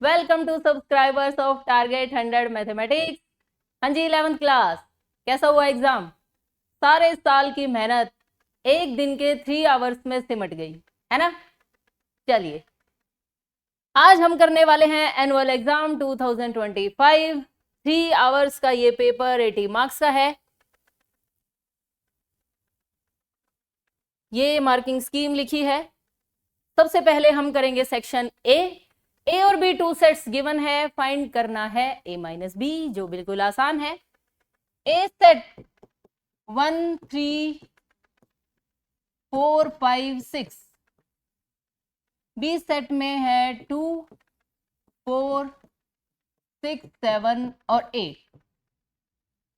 Welcome to subscribers of target 100 mathematics. हाँ जी, 11th class कैसा हुआ एग्जाम? सारे साल की मेहनत एक दिन के 3 आवर्स में सिमट गई है ना। चलिए, आज हम करने वाले हैं एनुअल एग्जाम 2025। 3 आवर्स का ये पेपर 80 मार्क्स का है। ये मार्किंग स्कीम लिखी है। सबसे पहले हम करेंगे सेक्शन ए और बी टू सेट्स गिवन है, फाइंड करना है ए माइनस बी, जो बिल्कुल आसान है। ए सेट 1 3 4 5 6, बी सेट में है 2 4 6 7 और 8।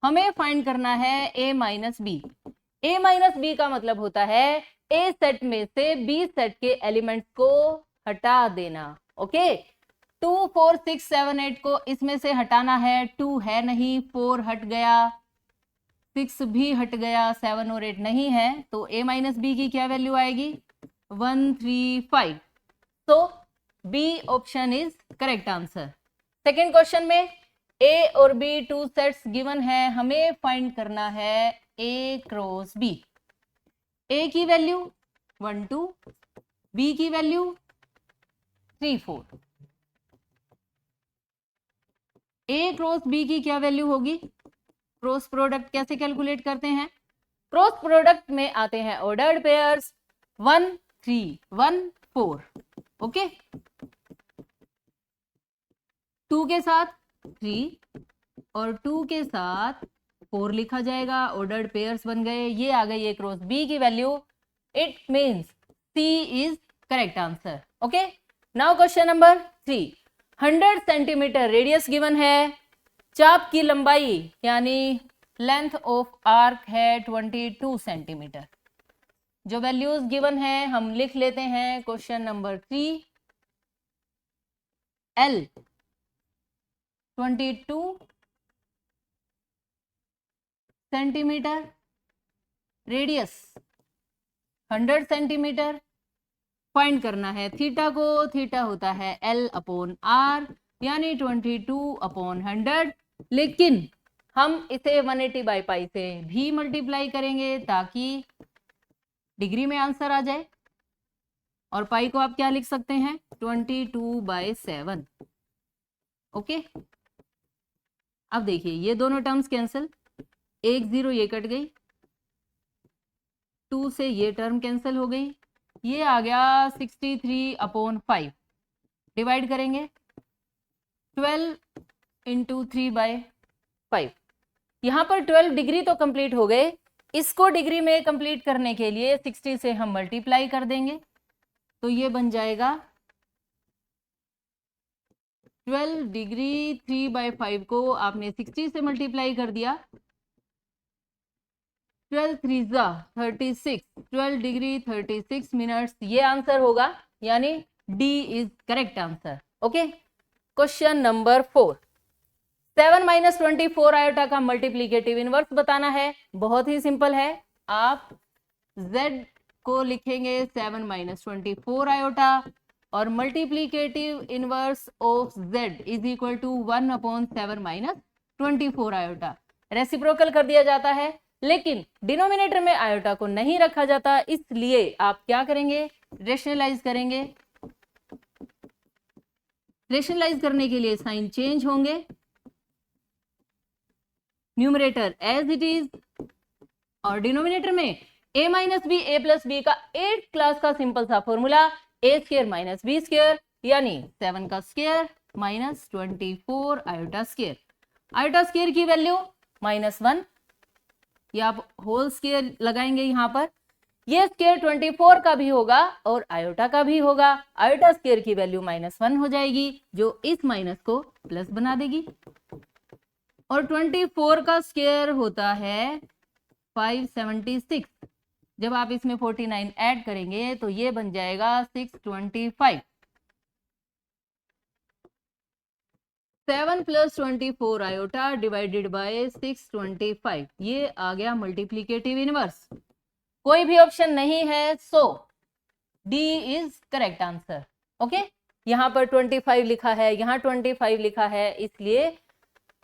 हमें फाइंड करना है ए माइनस बी। ए माइनस बी का मतलब होता है ए सेट में से बी सेट के एलिमेंट्स को हटा देना। ओके, 2 4 6 7 8 को इसमें से हटाना है। 2 है नहीं, 4 हट गया, 6 भी हट गया, 7 और 8 नहीं है, तो a माइनस बी की क्या वैल्यू आएगी? 1 3 5। तो B option is correct answer. Second question में a और b टू सेट्स गिवन है, हमें फाइंड करना है a क्रॉस b। a की वैल्यू 1 2, b की वैल्यू 3 4। a क्रॉस b की क्या वैल्यू होगी? क्रॉस प्रोडक्ट कैसे कैलकुलेट करते हैं? क्रॉस प्रोडक्ट में आते हैं ऑर्डर्ड पेयर्स 1 3 1 4। ओके, 2 के साथ 3 और 2 के साथ 4 लिखा जाएगा, ऑर्डर्ड पेयर्स बन गए। ये आ गई है क्रॉस बी की value. It means C is correct answer. Okay, now question number 3। 100 centimetre radius given है, चाप की लंबाई यानी लेंथ ऑफ आर्क है 22 सेंटीमीटर। जो वैल्यूज गिवन है हम लिख लेते हैं। Question number 3, L 22 centimetre, radius 100 centimetre. Find करना है थीटा को। थीटा होता है एल अपॉन आर यानी 22 अपॉन 100, लेकिन हम इसे 180 बाई पाई से भी मल्टीप्लाई करेंगे ताकि डिग्री में आंसर आ जाए। और पाई को आप क्या लिख सकते हैं? 22 बाई 7। ओके, अब देखिए ये दोनों टर्म्स कैंसिल, 1 0 ये कट गई, 2 से ये टर्म कैंसिल हो गई, ये आ गया 63 अपॉन 5। डिवाइड करेंगे 12 इंटू 3 बाई 5। यहां पर 12 डिग्री तो कंप्लीट हो गए, इसको डिग्री में कंप्लीट करने के लिए 60 से हम मल्टीप्लाई कर देंगे, तो ये बन जाएगा 12 डिग्री 3 बाई 5 को आपने 60 से मल्टीप्लाई कर दिया, 12 3 जा 36, 12 डिग्री 36 मिनट्स, ये आंसर होगा, यानी D is correct answer. Okay, question number 4। 7 minus 24 iota का मल्टीप्लीकेटिव इनवर्स बताना है। बहुत ही सिंपल है, आप z को लिखेंगे 7 माइनस 24 आयोटा और multiplicative inverse of z is equal to 1 upon 7 minus 24 iota. Reciprocal कर दिया जाता है, लेकिन डिनोमिनेटर में आयोटा को नहीं रखा जाता, इसलिए आप क्या करेंगे? रेशनलाइज करेंगे। रेशनलाइज करने के लिए साइन चेंज होंगे, न्यूमरेटर एज इट इज और डिनोमिनेटर में a minus B A plus B का 8th क्लास का सिंपल सा formula A square minus B square यानी 7 का square minus 24 iota square. Iota square की वैल्यू -1, या आप होल स्क्वायर लगाएंगे यहां पर। ये स्क्वायर 24 का भी होगा और आयोटा का भी होगा। आयोटा स्क्वायर की वैल्यू -1 हो जाएगी, जो इस माइनस को प्लस बना देगी। और 24 का स्क्वायर होता है 576। जब आप इसमें 49 ऐड करेंगे तो ये बन जाएगा 625। 7 प्लस 24 आयोटा डिवाइडेड बाय 625, ये आ गया मल्टीप्लीकेटिव इनवर्स। कोई भी ऑप्शन नहीं है, so D is correct answer. Okay, यहाँ पर 25 लिखा है, यहाँ 25 लिखा है, इसलिए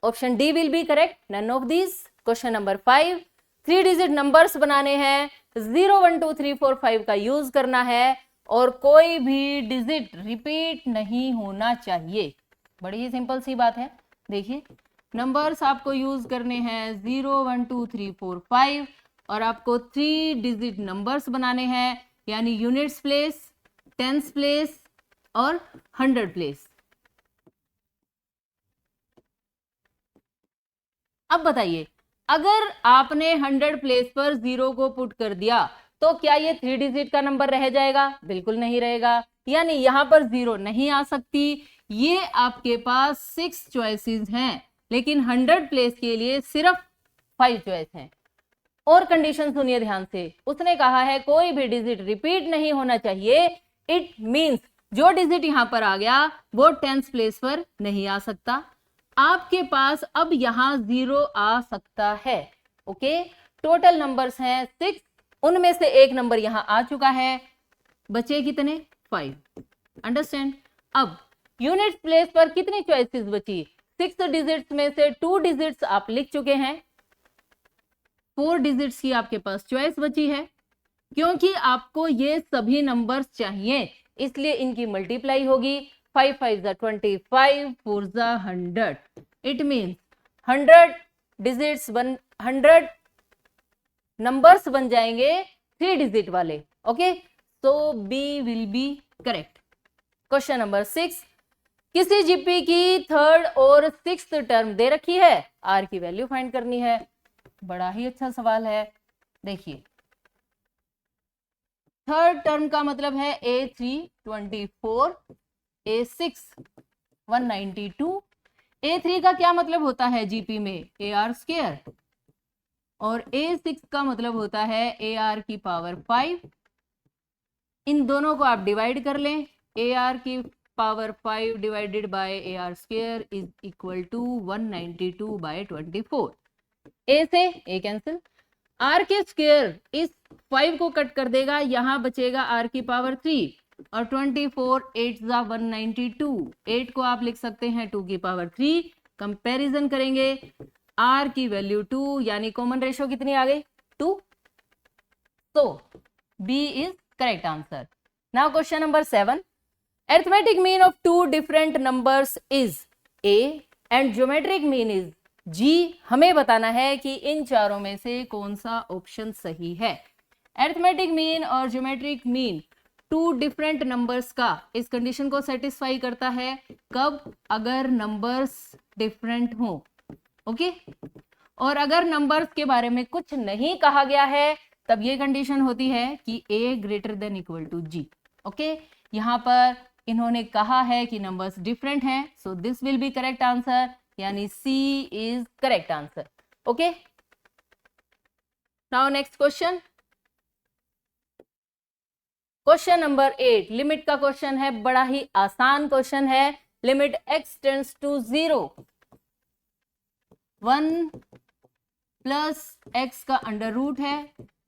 option D will be correct, none of these. Question number 5, 3 digit numbers बनाने हैं, 0 1 2 3 4 5 का यूज करना है और कोई भी डिजिट रिपीट नहीं होना चाहिए। बड़ी ही सिंपल सी बात है। देखिए नंबर्स आपको यूज करने हैं 0 1 2 3 4 5 और आपको 3 डिजिट नंबर्स बनाने हैं, यानी यूनिट्स प्लेस, टेंस प्लेस और 100 प्लेस। अब बताइए, अगर आपने 100 प्लेस पर 0 को पुट कर दिया तो क्या ये 3 डिजिट का नंबर रह जाएगा? बिल्कुल नहीं रहेगा, यानी यहां पर 0 नहीं आ सकती। ये आपके पास 6 चॉइसेस हैं, लेकिन 100 प्लेस के लिए सिर्फ 5 चॉइस हैं। और कंडीशन सुनिए ध्यान से, उसने कहा है कोई भी डिजिट रिपीट नहीं होना चाहिए। इट मींस जो डिजिट यहां पर आ गया वो 10th प्लेस पर नहीं आ सकता। आपके पास अब यहां 0 आ सकता है। ओके, टोटल नंबर्स हैं 6, उनमें से एक नंबर यहां आ चुका है, बचे कितने? 5। अंडरस्टैंड? अब यूनिट प्लेस पर कितनी चॉइसेस बची? 6 डिजिट्स में से 2 डिजिट्स आप लिख चुके हैं, 4 डिजिट्स की आपके पास चॉइस बची है। क्योंकि आपको ये सभी नंबर्स चाहिए इसलिए इनकी मल्टीप्लाई होगी। 5 5 25, 4 100। इट मीन्स 100 डिजिट्स 100 नंबर्स बन जाएंगे 3 डिजिट वाले। Okay, so B will be correct. Question number 6, किसी जीपी की 3rd और 6th टर्म दे रखी है, आर की वैल्यू फाइंड करनी है। बड़ा ही अच्छा सवाल है। देखिए 3rd टर्म का मतलब है A3 24, A6 192। A3 का क्या मतलब होता है जीपी में? AR²। और A6 का मतलब होता है AR की पावर 5। इन दोनों को आप डिवाइड कर लें, AR की power 5 divided by AR² is equal to 192/24। A से A कैंसिल, R के स्क्वायर इस 5 को कट कर देगा, यहां बचेगा R की पावर 3 और 24 8 192। 8 को आप लिख सकते हैं 2 की पावर 3। कंपैरिजन करेंगे, R की वैल्यू 2, यानी कॉमन रेशियो कितनी आ गई? 2। तो B is correct answer. Now question number 7, arithmetic mean of 2 different numbers is A and geometric mean is G। हमें बताना है कि इन चारों में से कौन सा ऑप्शन सही है। अरिथमेटिक मीन और ज्योमेट्रिक मीन 2 डिफरेंट नंबर्स का इस कंडीशन को सेटिस्फाई करता है कब? अगर नंबर्स डिफरेंट हो। ओके, और अगर नंबर्स के बारे में कुछ नहीं कहा गया है तब ये कंडीशन होती है कि A greater than equal to G। Okay, यहां पर इन्होंने कहा है कि नंबर्स डिफरेंट हैं, so this will be correct answer, यानी C is correct answer. Okay, now next question, question number 8 limit का क्वेश्चन है। बड़ा ही आसान क्वेश्चन है। Limit x tends to 0, 1 plus x का अंडर रूट है,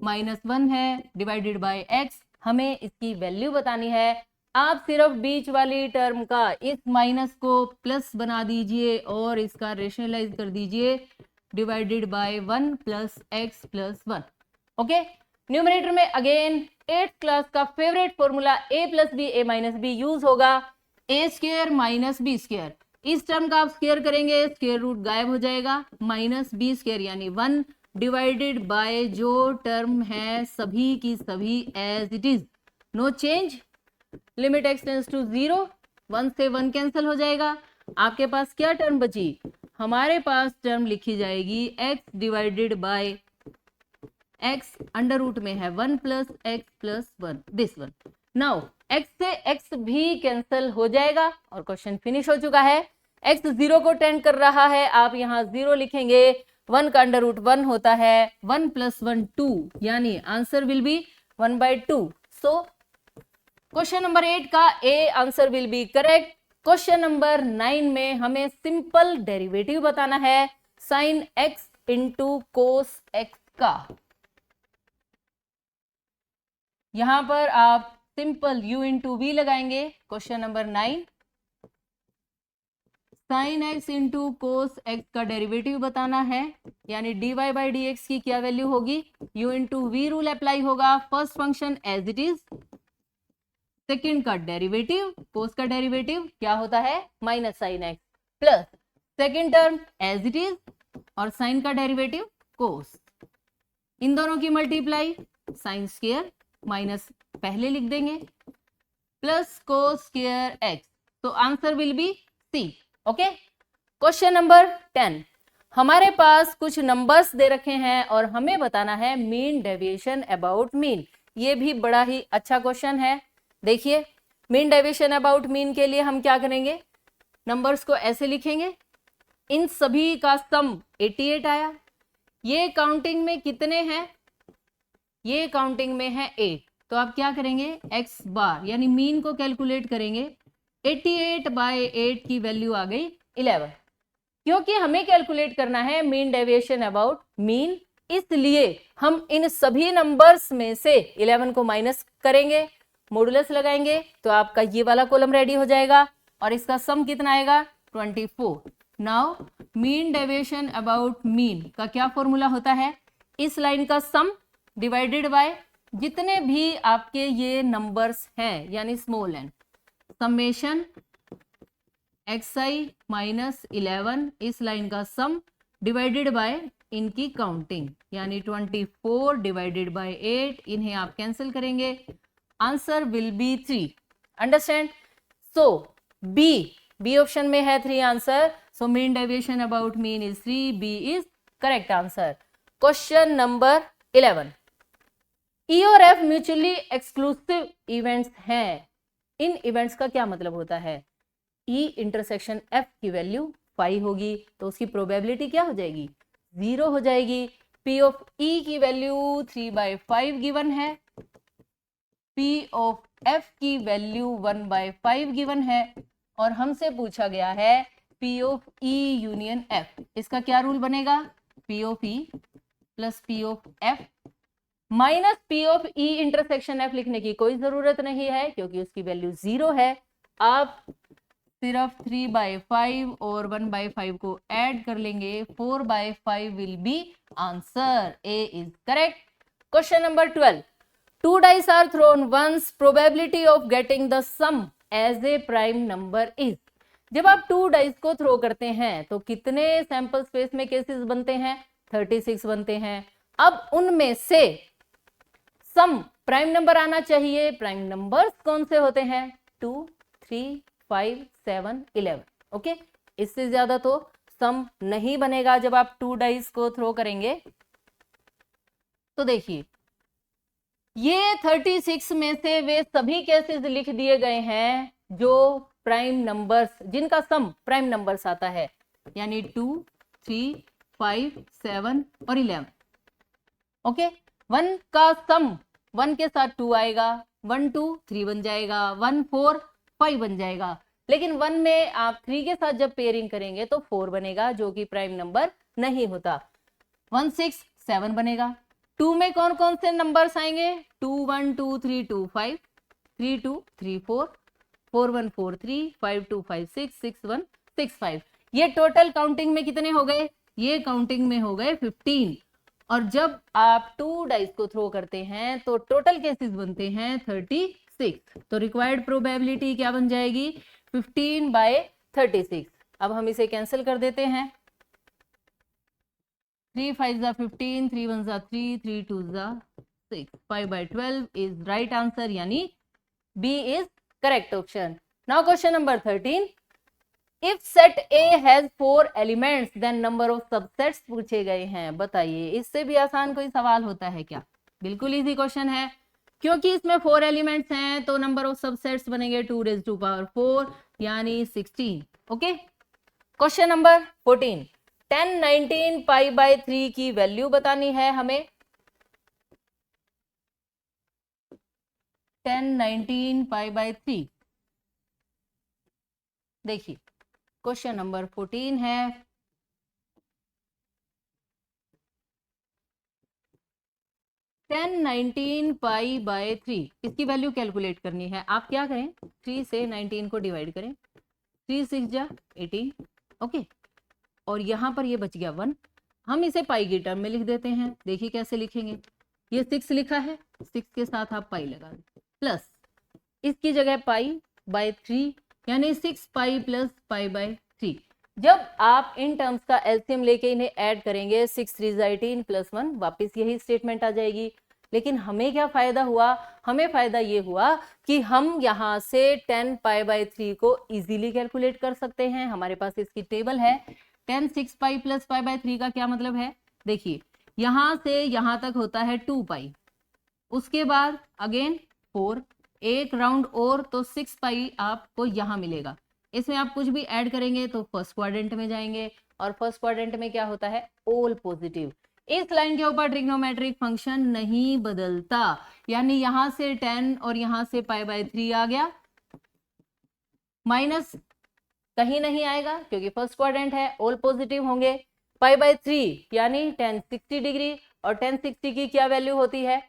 -1 है, डिवाइडेड बाय x। हमें इसकी वैल्यू बतानी है। आप सिर्फ बीच वाली टर्म का इस माइनस को प्लस बना दीजिए और इसका रेशनलाइज कर दीजिए, divided by 1 plus x plus 1। Okay, numerator में अगेन 8th क्लास का favourite formula a plus B a minus B use होगा। a² माइनस b², इस टर्म का आप स्क्वायर करेंगे, स्क्वायर रूट गायब हो जाएगा, -b² यानी 1, डिवाइडेड बाय जो टर्म है सभी की सभी as it is, no change. Limit x tends to 0, 1 से 1 कैंसिल हो जाएगा। आपके पास क्या टर्म बची? हमारे पास टर्म लिखी जाएगी x divided by x under root में है 1 plus x plus 1, this one. Now x से x भी कैंसिल हो जाएगा और क्वेश्चन फिनिश हो चुका है। x 0 को टेंड कर रहा है, आप यहाँ 0 लिखेंगे, 1 का अंडर रूट 1 होता है, 1 प्लस 1 2, यानी answer will be 1/2। So question number 8 का A answer will be correct. Question number 9 में हमें सिंपल डेरिवेटिव बताना है sine x into cos x का। यहां पर आप सिंपल u इंटू वी लगाएंगे। Question number 9, sine X into cos X का डेरिवेटिव बताना है, यानी dy बाई डी एक्स की क्या वैल्यू होगी, u into V rule apply होगा, first function as it is, second का डेरिवेटिव, कोस का डेरिवेटिव क्या होता है minus sine x, plus second term as it is और साइन का डेरिवेटिव कोस, इन दोनों की मल्टीप्लाई साइन स्क्वायर माइनस पहले लिख देंगे प्लस कोस स्क्वायर एक्स, तो answer will be C. Okay, question number 10, हमारे पास कुछ नंबर्स दे रखे हैं और हमें बताना है मीन डेविएशन अबाउट मीन। ये भी बड़ा ही अच्छा क्वेश्चन है। देखिए, मीन डेविएशन अबाउट मीन के लिए हम क्या करेंगे, नंबर्स को ऐसे लिखेंगे, इन सभी का सम 88 आया, ये काउंटिंग में कितने हैं, ये काउंटिंग में है 8, तो आप क्या करेंगे x बार यानी मीन को कैलकुलेट करेंगे, 88 बाय 8 की वैल्यू आ गई 11। क्योंकि हमें कैलकुलेट करना है मीन डेविएशन अबाउट मीन, इसलिए हम इन सभी नंबर्स में से 11 को माइनस करेंगे, मॉडुलस लगाएंगे, तो आपका ये वाला कॉलम रेडी हो जाएगा और इसका सम कितना आएगा 24। Now mean deviation about mean का क्या फॉर्मूला होता है, इस लाइन का सम डिवाइडेड बाय जितने भी आपके ये नंबर्स हैं यानी small N, summation xi minus 11, इस लाइन का सम डिवाइडेड बाय इनकी काउंटिंग यानी 24 डिवाइडेड बाय 8, इन्हें आप कैंसिल करेंगे, answer will be 3। Understand? So B option में है 3 answer, so mean deviation about mean is 3, B is correct answer. Question number 11, E और एफ म्यूचुअली एक्सक्लूसिव इवेंट्स हैं, इन events का क्या मतलब होता है, ई इंटरसेक्शन एफ की वैल्यू 5 होगी तो उसकी प्रोबेबिलिटी क्या हो जाएगी 0 हो जाएगी, पी ऑफ ई की वैल्यू 3/5 गिवन है, पी ऑफ एफ की वैल्यू 1/5 गिवन है और हमसे पूछा गया है P of E union F, इसका क्या रूल बनेगा, P of E plus P of F minus P of E intersection F लिखने की कोई जरूरत नहीं है क्योंकि उसकी वैल्यू 0 है। आप सिर्फ 3/5 और 1/5 को ऐड कर लेंगे, 4/5 will be answer, A is correct. Question number 12, 2 dice are thrown once, probability of getting the sum as a prime number is। जब आप 2 डाइस को थ्रो करते हैं तो कितने सैंपल स्पेस में केसेस बनते हैं, 36 बनते हैं। अब उनमें से सम प्राइम नंबर आना चाहिए, प्राइम नंबर्स कौन से होते हैं 2, 3, 5, 7, 11। ओके, इससे ज्यादा तो सम नहीं बनेगा जब आप 2 डाइस को थ्रो करेंगे। तो देखिए, ये 36 में से वे सभी केसेस लिख दिए गए हैं जो प्राइम नंबर्स, जिनका सम प्राइम नंबर्स आता है, यानी 2, 3, 5, 7 और 11। ओके, 1 का सम 1 के साथ 2 आएगा, 1 2 3 बन जाएगा, 1 4 5 बन जाएगा, लेकिन 1 में आप 3 के साथ जब पेयरिंग करेंगे तो 4 बनेगा जो कि प्राइम नंबर नहीं होता। 1 6 7 बनेगा। 2 में कौन कौन से नंबर्स आएंगे, 2 1 2 3 2 5, 3 2 3 4, 4 1 4 3, 5 2 5 6, 6 1 6 5। ये टोटल काउंटिंग में कितने हो गए, ये काउंटिंग में हो गए 15। और जब आप 2 डाइस को थ्रो करते हैं तो टोटल केसेस बनते हैं 36। तो रिक्वायर्ड प्रोबेबिलिटी क्या बन जाएगी 15/36। अब हम इसे कैंसिल कर देते हैं, 3 5 15, 3 1 3, 3 2 6, 5/12 इज राइट आंसर, यानी B is correct option. Now question number 13, if set A has 4 elements then number of subsets पूछे गए हैं। बताइए, इससे भी आसान कोई सवाल होता है क्या? बिल्कुल इजी क्वेश्चन है, क्योंकि इसमें 4 एलिमेंट्स हैं तो नंबर ऑफ सबसेट्स बनेंगे 2⁴ यानी 16। ओके, क्वेश्चन नंबर 14, 10 19 π/3 की वैल्यू बतानी है हमें। 10 19 π/3, देखिए क्वेश्चन नंबर 14 है, टेन 19 π/3 इसकी वैल्यू कैलकुलेट करनी है। आप क्या करें, 3 से 19 को डिवाइड करें, 3 6 जा 18, ओके, और यहाँ पर ये बच गया 1, हम इसे पाई की टर्म में लिख देते हैं। देखिए कैसे लिखेंगे, ये 6 लिखा है, 6 के साथ आप पाई लगा दें, प्लस इसकी जगह पाई बाय 3, यानी 6 पाई प्लस पाई बाय 3। जब आप इन टर्म्स का एलसीएम लेके इन्हें ऐड करेंगे 6 3 18 प्लस 1, वापिस यही स्टेटमेंट आ जाएगी। लेकिन हमें क्या फायदा हुआ, हमें फायदा ये हुआ कि हम यहाँ से 10 पाई बाय 3 को इजीली कैलकुलेट कर सकते हैं। हमारे पास इसकी टेबल है। 10 6 पाई प्लस पाई बाय 3 का क्या मतलब है, देखिए यहाँ से यहाँ तक होता है 2 पाई, उसके बाद अगेन 4, एक राउंड और तो 6 पाई आपको यहाँ मिलेगा। इसमें आप कुछ भी ऐड करेंगे तो फर्स्ट क्वाड्रेंट में जाएंगे, और फर्स्ट क्वाड्रेंट में क्या होता है, ऑल पॉजिटिव। इस लाइन के ऊपर ट्रिग्नोमेट्रिक फंक्शन नहीं बदलता, यानी यहां से 10 और यहां से पाई बाय 3 आ गया, माइनस कहीं नहीं आएगा क्योंकि फर्स्ट क्वाड्रेंट है, ऑल पॉजिटिव होंगे। पाई बाय 3 यानी 10 60 डिग्री, और 10 60 की क्या वैल्यू होती है,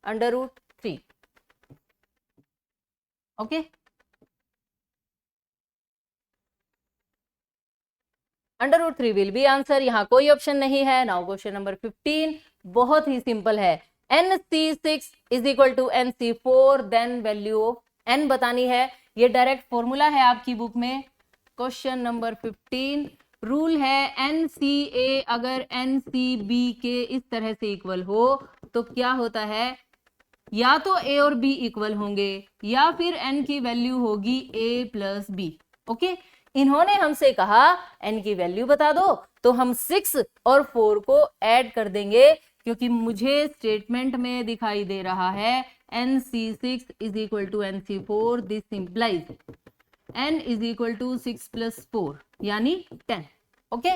√3। ओके, √3 विल बी आंसर, यहाँ कोई ऑप्शन नहीं है। नाउ क्वेश्चन नंबर 15 बहुत ही सिंपल है। NC6 is equal to NC4, then value of n बतानी है। ये डायरेक्ट फॉर्मूला है आपकी बुक में। क्वेश्चन नंबर 15 रूल है NCA अगर NCB के इस तरह से इक्वल हो तो क्या होता है, या तो A और B इक्वल होंगे या फिर n की वैल्यू होगी A प्लस B। ओके, इन्होंने हमसे कहा n की वैल्यू बता दो, तो हम 6 और 4 को ऐड कर देंगे, क्योंकि मुझे स्टेटमेंट में दिखाई दे रहा है NC6 is equal to NC4, this implies n is equal to 6 plus 4 यानी 10। ओके,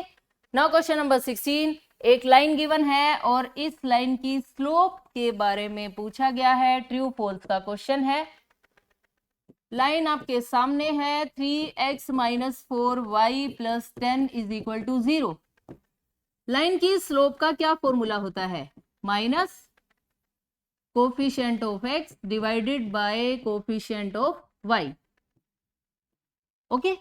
नाउ क्वेश्चन नंबर 16, एक लाइन गिवन है और इस लाइन की स्लोप के बारे में पूछा गया है। ट्रू फॉल्स का क्वेश्चन है। लाइन आपके सामने है, 3x माइनस 4y plus 10 is equal to 0। Line की स्लोप का क्या फॉर्मूला होता है, minus coefficient of x divided by coefficient of y। Okay,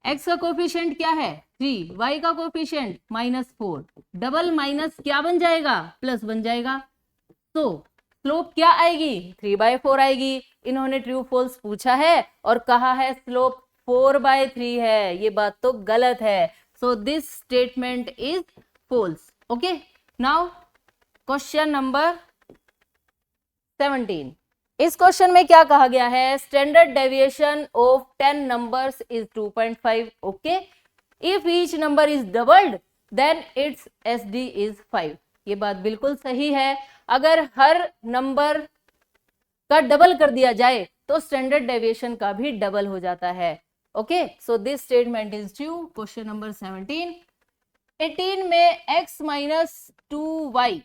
x का कोफिशिएंट क्या है 3, y का कोफिशिएंट -4, डबल माइनस क्या बन जाएगा, प्लस बन जाएगा। तो स्लोप क्या आएगी, 3/4 आएगी। इन्होंने ट्रू फॉल्स पूछा है और कहा है स्लोप 4/3 है, ये बात तो गलत है। So this statement is false. Okay, now question number 17, इस क्वेश्चन में क्या कहा गया है, standard deviation of 10 numbers is 2.5। Okay, if each number is doubled then its SD is 5। ये बात बिल्कुल सही है। अगर हर नंबर का डबल कर दिया जाए तो स्टैंडर्ड डेविएशन का भी डबल हो जाता है। Okay, so this statement is true. Question number 17, 18 में x माइनस 2y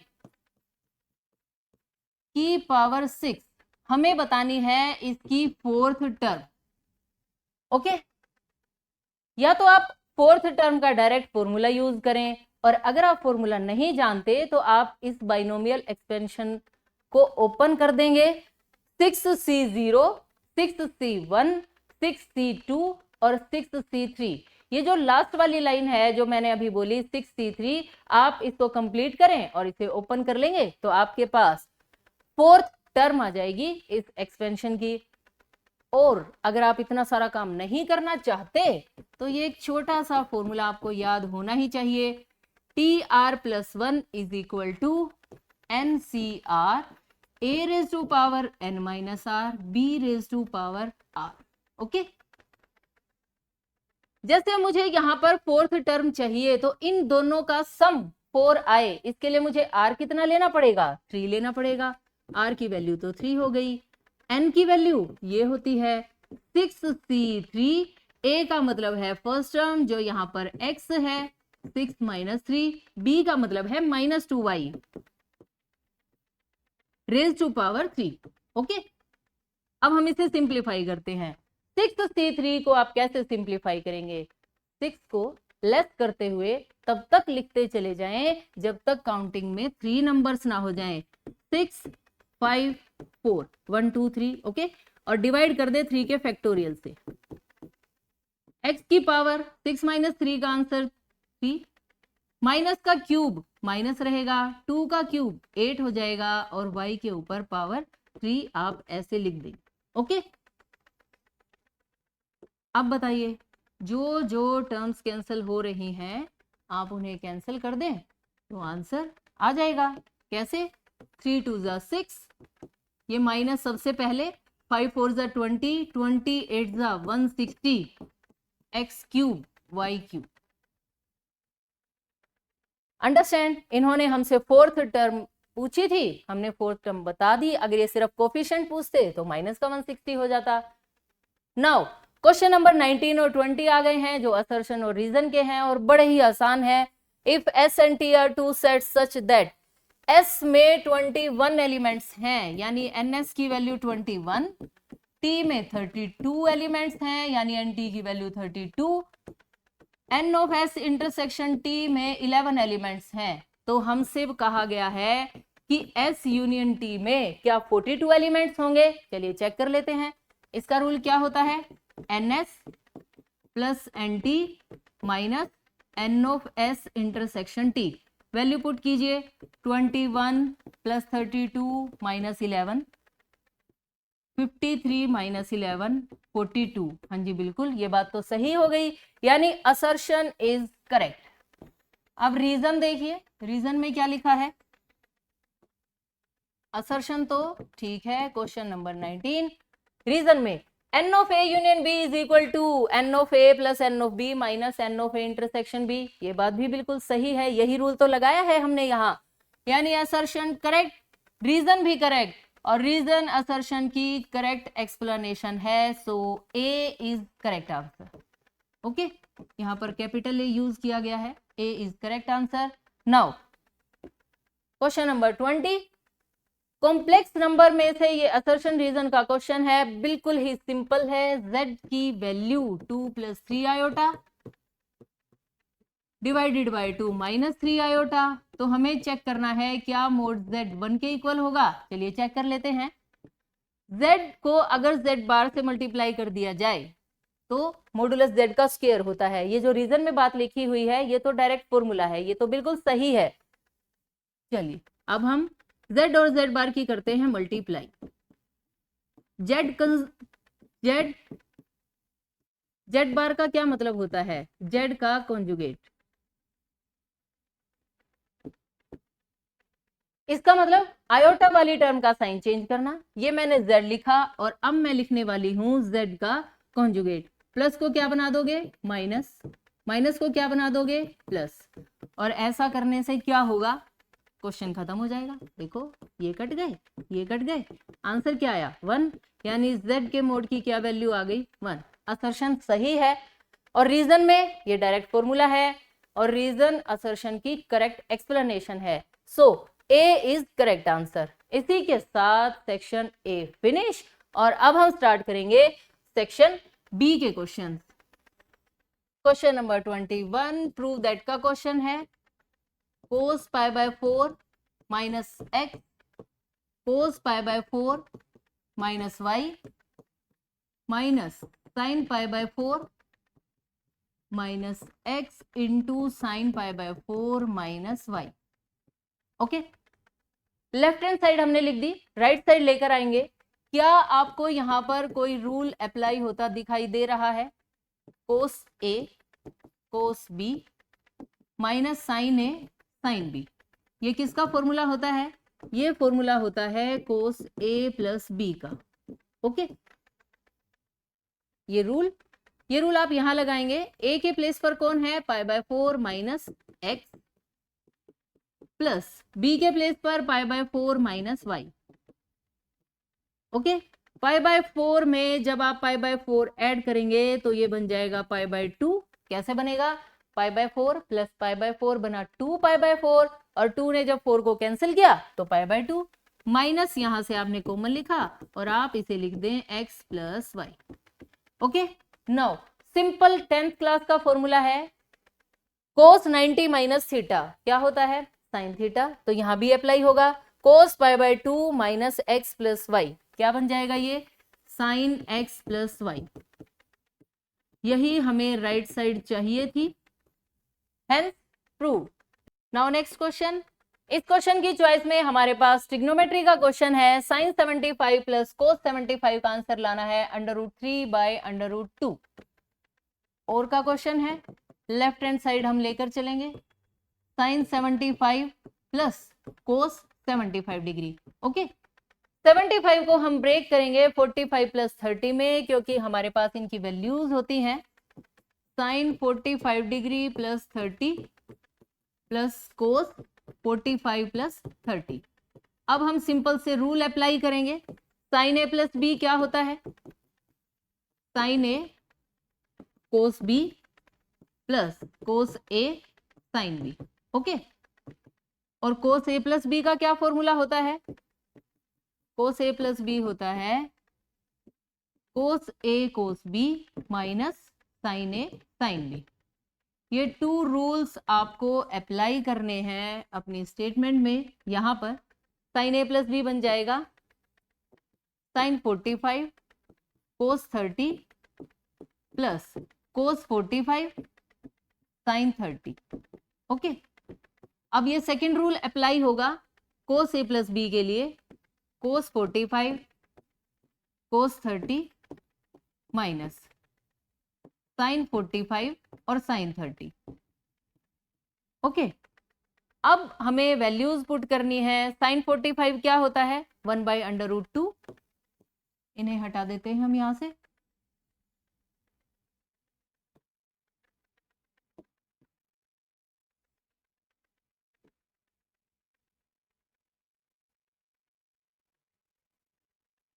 की पावर 6 हमें बतानी है इसकी फोर्थ टर्म। ओके, या तो आप फोर्थ टर्म का डायरेक्ट फॉर्मूला यूज करें, और अगर आप फॉर्मूला नहीं जानते तो आप इस बाइनोमियल एक्सपेंशन को ओपन कर देंगे। 6C0, 6C1, 6C2 और 6C3, ये जो लास्ट वाली लाइन है जो मैंने अभी बोली 6C3, आप इसको कंप्लीट करें और इसे ओपन कर लेंगे तो आपके पास फोर्थ टर्म आ जाएगी इस एक्सपेंशन की। और अगर आप इतना सारा काम नहीं करना चाहते तो ये एक छोटा सा फॉर्मूला आपको याद होना ही चाहिए, TR+1 is equal to NCR A raise to power n minus R B raise to power r। Okay, जैसे मुझे यहाँ पर फोर्थ टर्म चाहिए तो इन दोनों का सम 4 आए, इसके लिए मुझे r कितना लेना पड़ेगा, 3 लेना पड़ेगा। r की वैल्यू तो 3 हो गई, n की वैल्यू ये होती है 6C3, a का मतलब है फर्स्ट टर्म जो यहाँ पर x है 6 माइनस 3, b का मतलब है -2y raise to power 3। Okay, अब हम इसे सिंप्लीफाई करते हैं। 6C3 को आप कैसे सिंप्लीफाई करेंगे, 6 को लेस करते हुए तब तक लिखते चले जाएं जब तक काउंटिंग में 3 नंबर्स ना हो जाएं। 6 5 4 1 2 3। ओके, और डिवाइड कर दे 3 के फैक्टोरियल से। x की पावर 6 माइनस 3 का आंसर 3, माइनस का क्यूब माइनस रहेगा, 2 का क्यूब 8 हो जाएगा और y के ऊपर पावर 3 आप ऐसे लिख देंगे। ओके, अब बताइए जो जो टर्म्स कैंसिल हो रही हैं आप उन्हें कैंसिल कर दें तो आंसर आ जाएगा। कैसे? 3 2 ज़ा 6, ये माइनस सबसे पहले, 5 4 ज़ा 20, 28 ज़ा 160, X cube Y cube. Understand? इन्होंने हमसे फोर्थ टर्म पूछी थी, हमने फोर्थ टर्म बता दी। अगर ये सिर्फ कोफिशिएंट पूछते तो माइनस का 160 हो जाता। नाउ क्वेश्चन नंबर 19 और 20 आ गए हैं जो असर्शन और रीजन के हैं और बड़े ही आसान है। If S and T are two set such that S में 21 एलिमेंट्स हैं यानी एन एस की वैल्यू 21, टी में 32 एलिमेंट्स हैं यानी एन टी की value 32, N of S intersection T में 11 एलिमेंट्स हैं, तो हमसे कहा गया है कि एस यूनियन टी में क्या 42 एलिमेंट्स होंगे। चलिए चेक कर लेते हैं। इसका रूल क्या होता है? N S plus N T minus N of S intersection T. Value put कीजिए, 21 प्लस 32 माइनस 11, 53 माइनस 11 42। हाँ जी बिल्कुल, ये बात तो सही हो गई, यानी असर्शन इज करेक्ट। अब रीजन देखिए, रीजन में क्या लिखा है? असर्शन तो ठीक है, क्वेश्चन नंबर 19। रीजन में N of A union B is equal to N of A plus N of B minus N of A intersection B. ये बात भी बिल्कुल सही है, यही रूल तो लगाया है हमने यहाँ, यानी असर्शन करेक्ट, रीजन भी करेक्ट और रीजन असर्शन की करेक्ट एक्सप्लेनेशन है। So A is correct answer. Okay, यहाँ पर कैपिटल ए यूज किया गया है, A is correct answer. Now question number 20, complex number में से ये असर्शन रीजन का क्वेश्चन है, बिल्कुल ही सिंपल है। z की value 2 plus 3 iota divided by 2 minus 3 iota, तो हमें चेक करना है क्या मोड z 1 के इक्वल होगा। चलिए चेक कर लेते हैं। z को अगर z बार से मल्टीप्लाई कर दिया जाए तो मॉडुलस z का स्क्वायर होता है। ये जो रीजन में बात लिखी हुई है ये तो डायरेक्ट फॉर्मूला है, ये तो बिल्कुल सही है। चलिए अब हम z और z बार की करते हैं मल्टीप्लाई। z बार का क्या मतलब होता है? z का कॉन्जुगेट। इसका मतलब आयोटा वाली टर्म का साइन चेंज करना। ये मैंने z लिखा और अब मैं लिखने वाली हूं z का कॉन्जुगेट। प्लस को क्या बना दोगे? माइनस, माइनस को क्या बना दोगे? प्लस, और ऐसा करने से क्या होगा? क्वेश्चन खत्म हो जाएगा। देखो ये कट गए, ये कट गए, आंसर क्या आया? 1, यानी z के मोड की क्या वैल्यू आ गई? 1। असर्शन सही है और रीजन में ये डायरेक्ट फॉर्मूला है और रीजन असर्शन की करेक्ट एक्सप्लेनेशन है। So A is correct answer. इसी के साथ सेक्शन ए फिनिश और अब हम स्टार्ट करेंगे सेक्शन बी के question. Question number 21 prove that का क्वेश्चन है। cos pi by 4 minus x cos pi by 4 minus y minus sine pi by 4 minus x into sine pi by 4 minus y. Okay, left hand side हमने लिख दी, right side लेकर आएंगे। क्या आपको यहां पर कोई रूल अप्लाई होता दिखाई दे रहा है? cos a cos b minus sine a sine b, ये किसका फॉर्मूला होता है? ये फॉर्मूला होता है cos a प्लस बी का। ओके, ये रूल आप यहां लगाएंगे। a के प्लेस पर कौन है? Pi by 4 minus x plus b के प्लेस पर pi by 4 minus y. Okay, pi by 4 में जब आप पाई बाय 4 ऐड करेंगे तो ये बन जाएगा पाई बाय 2। कैसे बनेगा? पाई बाय 4 प्लस पाई बाय 4 बना 2 पाई बाय 4 और 2 ने जब 4 को कैंसिल किया तो पाई बाय 2 माइनस यहां से आपने कॉमन लिखा और आप इसे लिख दें x plus y. Okay, now simple 10th class का फॉर्मूला है cos 90 माइनस थीटा क्या होता है? Sine theta. तो यहां भी अप्लाई होगा cos pi by 2 minus x plus y, क्या बन जाएगा? ये साइन एक्स प्लस वाई। यही हमें राइट साइड चाहिए थी, hence prove. Now next question. इस क्वेश्चन की चॉइस में हमारे पास ट्रिग्नोमेट्री का क्वेश्चन है, साइन 75 प्लस कोस 75 का आंसर लाना है √3/√2। और का क्वेश्चन है, लेफ्ट हैंड साइड हम लेकर चलेंगे, sine 75 plus cos 75 degree. Okay, 75 को हम ब्रेक करेंगे 45 प्लस 30 में, क्योंकि हमारे पास इनकी वैल्यूज होती हैं sine 45 degree plus 30 plus cos 45 plus 30। अब हम सिंपल से रूल अप्लाई करेंगे, साइन ए प्लस बी क्या होता है, sine a cos b plus cos a sine b. Okay, और कोस ए प्लस बी का क्या फॉर्मूला होता है, कोस ए प्लस बी होता है कोस ए cos B minus sine a sine b. ये 2 रूल्स आपको अप्लाई करने हैं अपनी स्टेटमेंट में। यहां पर साइन ए प्लस बी बन जाएगा साइन 45 कोस 30 प्लस कोस 45 साइन 30। ओके, अब ये सेकेंड रूल अप्लाई होगा कोस ए प्लस बी के लिए, कोस 45 कोस 30 माइनस साइन 45 और साइन 30। ओके, अब हमें वैल्यूज पुट करनी है। साइन 45 क्या होता है, 1/√2। इन्हें हटा देते हैं हम यहां से।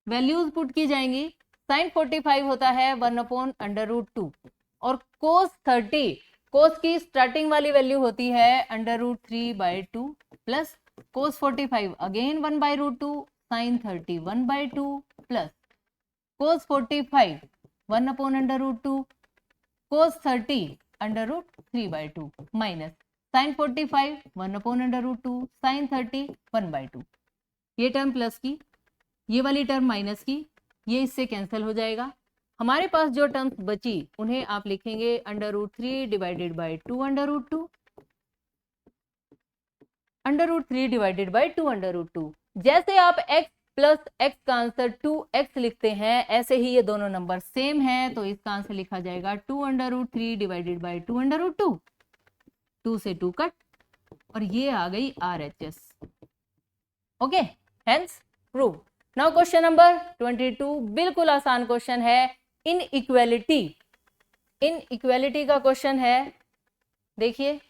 वैल्यूज पुट की जाएंगी, साइन 45 होता है 1/√2 और कोस 30, कोस की स्टार्टिंग वाली वैल्यू होती है √3/2 plus cos 45 again 1/√2 sine 30 1/2 plus cos 45 1/√2 cos 30 √3/2 minus sine 45 1/√2 sine 30 1/2। ये टर्म प्लस की, ये वाली टर्म माइनस की, ये इससे कैंसिल हो जाएगा। हमारे पास जो टर्म्स बची उन्हें आप लिखेंगे √3 डिवाइडेड बाय 2/√2, √3 डिवाइडेड बाय 2/√2। जैसे आप x प्लस x का आंसर 2x लिखते हैं, ऐसे ही ये दोनों नंबर सेम हैं, तो इसका आंसर लिखा जाएगा 2/√3 डिवाइडेड बाय 2/√2। 2 से 2 कट और ये आ गई RHS। Okay, hence prove. Now question number 22, बिल्कुल आसान क्वेश्चन है, इनइक्वालिटी। इनइक्वालिटी का क्वेश्चन है, देखिए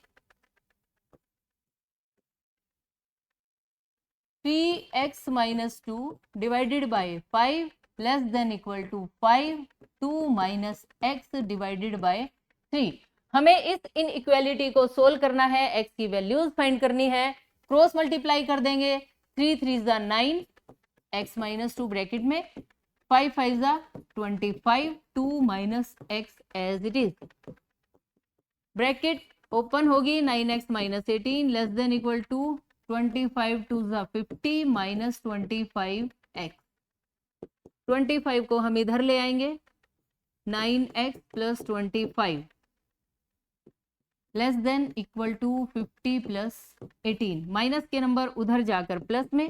3x minus 2 divided by 5 less than equal to 5 2 minus x divided by 3। हमें इस इनइक्वालिटी को सोल्व करना है, x की वैल्यूज फाइंड करनी है। क्रॉस मल्टीप्लाई कर देंगे, 3 3 जा 9 x माइनस 2 ब्रैकेट में, 5 5 जा 25 2 minus x as it is, bracket open होगी, 9x minus 18 less than equal to 25 2 जा 50 माइनस 25x। 25 को हम इधर ले आएंगे, 9x plus 25 less than equal to 50 plus 18, minus के नंबर उधर जाकर प्लस में,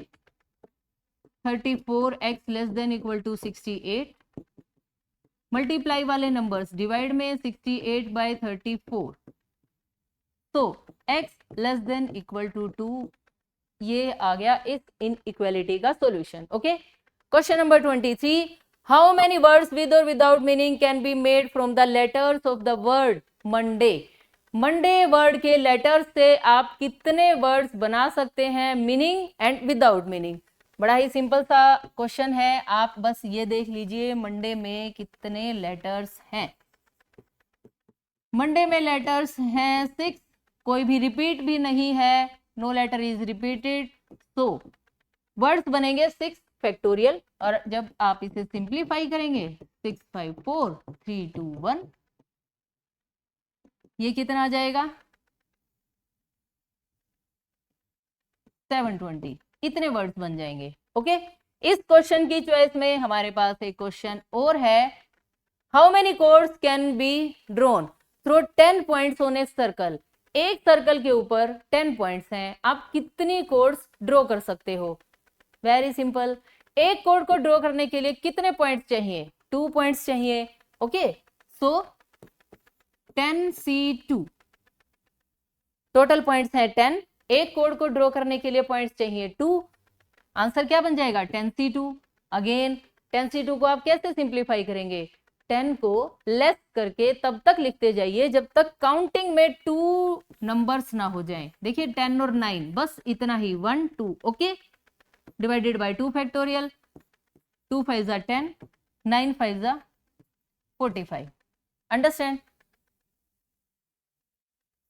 34x less than equal to 68, multiply वाले नंबर्स डिवाइड में 68 बाय 34, तो x less than equal to 2, ये आ गया इस इनइक्वालिटी का solution. Okay, question number 23, how many words with और without meaning can be made from the letters of the word Monday. Monday word के letters से आप कितने वर्ड्स बना सकते हैं, मीनिंग एंड विदाउट मीनिंग। बड़ा ही सिंपल सा क्वेश्चन है, आप बस ये देख लीजिए मंडे में कितने लेटर्स हैं। मंडे में लेटर्स हैं 6, कोई भी रिपीट भी नहीं है, no letter is repeated, so words बनेंगे 6 फैक्टोरियल। और जब आप इसे सिंप्लीफाई करेंगे 6 5 4 3 2 1, ये कितना आ जाएगा 720, इतने वर्ड्स बन जाएंगे। ओके, इस क्वेश्चन की चॉइस में हमारे पास एक क्वेश्चन और है, how many codes can be drawn through 10 points on a circle. एक सर्कल के ऊपर 10 पॉइंट्स हैं, आप कितनी कोड्स ड्रॉ कर सकते हो? वेरी सिंपल, एक कोड को ड्रॉ करने के लिए कितने पॉइंट्स चाहिए? 2 पॉइंट्स चाहिए। ओके, सो 10C2 टोटल पॉइंट्स है 10। एक कोड को ड्रॉ करने के लिए पॉइंट्स चाहिए 2। आंसर क्या बन जाएगा? 10C2। अगेन 10C2 को आप कैसे सिंप्लीफाई करेंगे? 10 को लेस करके तब तक लिखते जाइए जब तक काउंटिंग में 2 नंबर्स ना हो जाएं। देखिए 10 और 9, बस इतना ही, 1 2। ओके, डिवाइडेड बाय 2 फैक्टोरियल, 2 5 जा 10, 9 5 जा 45। Understand?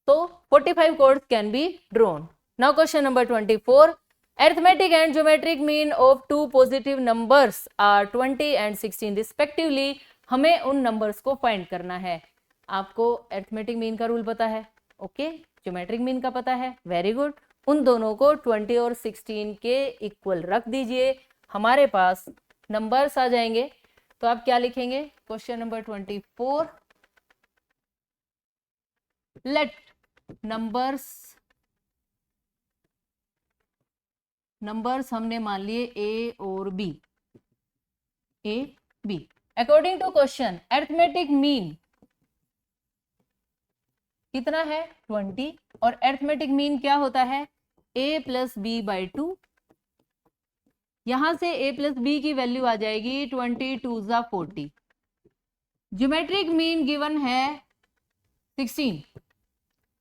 So 45 codes can be drawn. Now question number 24. Arithmetic and geometric mean of two positive numbers are 20 and 16 respectively. हमें उन नंबर्स को फाइंड करना है। आपको अरिथमेटिक मीन का रूल पता है, ओके, ज्योमेट्रिक मीन का पता है, वेरी गुड। उन दोनों को 20 और 16 के इक्वल रख दीजिए, हमारे पास नंबर्स आ जाएंगे। तो आप क्या लिखेंगे? क्वेश्चन नंबर 24, लेट नंबर्स हमने मान लिए ए और बी, a b. According to question arithmetic mean कितना है? 20। और अरिथमेटिक मीन क्या होता है? a plus b by 2। यहां से a प्लस बी की वैल्यू आ जाएगी 20 2 जा 40। ज्योमेट्रिक मीन गिवन है 16।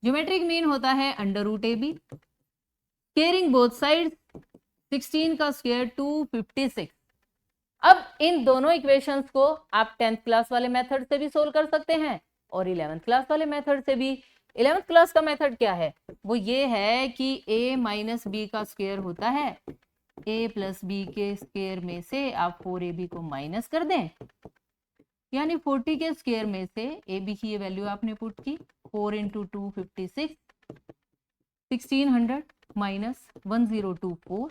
ज्योमेट्रिक मीन होता है under root a b, squaring both sides, 16 का स्क्वायर 256। अब इन दोनों इक्वेशंस को आप 10th क्लास वाले मेथड से भी सोल्व कर सकते हैं और 11th क्लास वाले मेथड से भी। 11th क्लास का मेथड क्या है? वो ये है कि a माइनस बी का स्क्वायर होता है, a प्लस बी के स्क्वायर में से आप 4ab को माइनस कर दें, यानी 40 के स्क्वायर में से ab की ये वैल्यू आपने पुट की, 4 इंटू 256, 1600 माइनस 1024।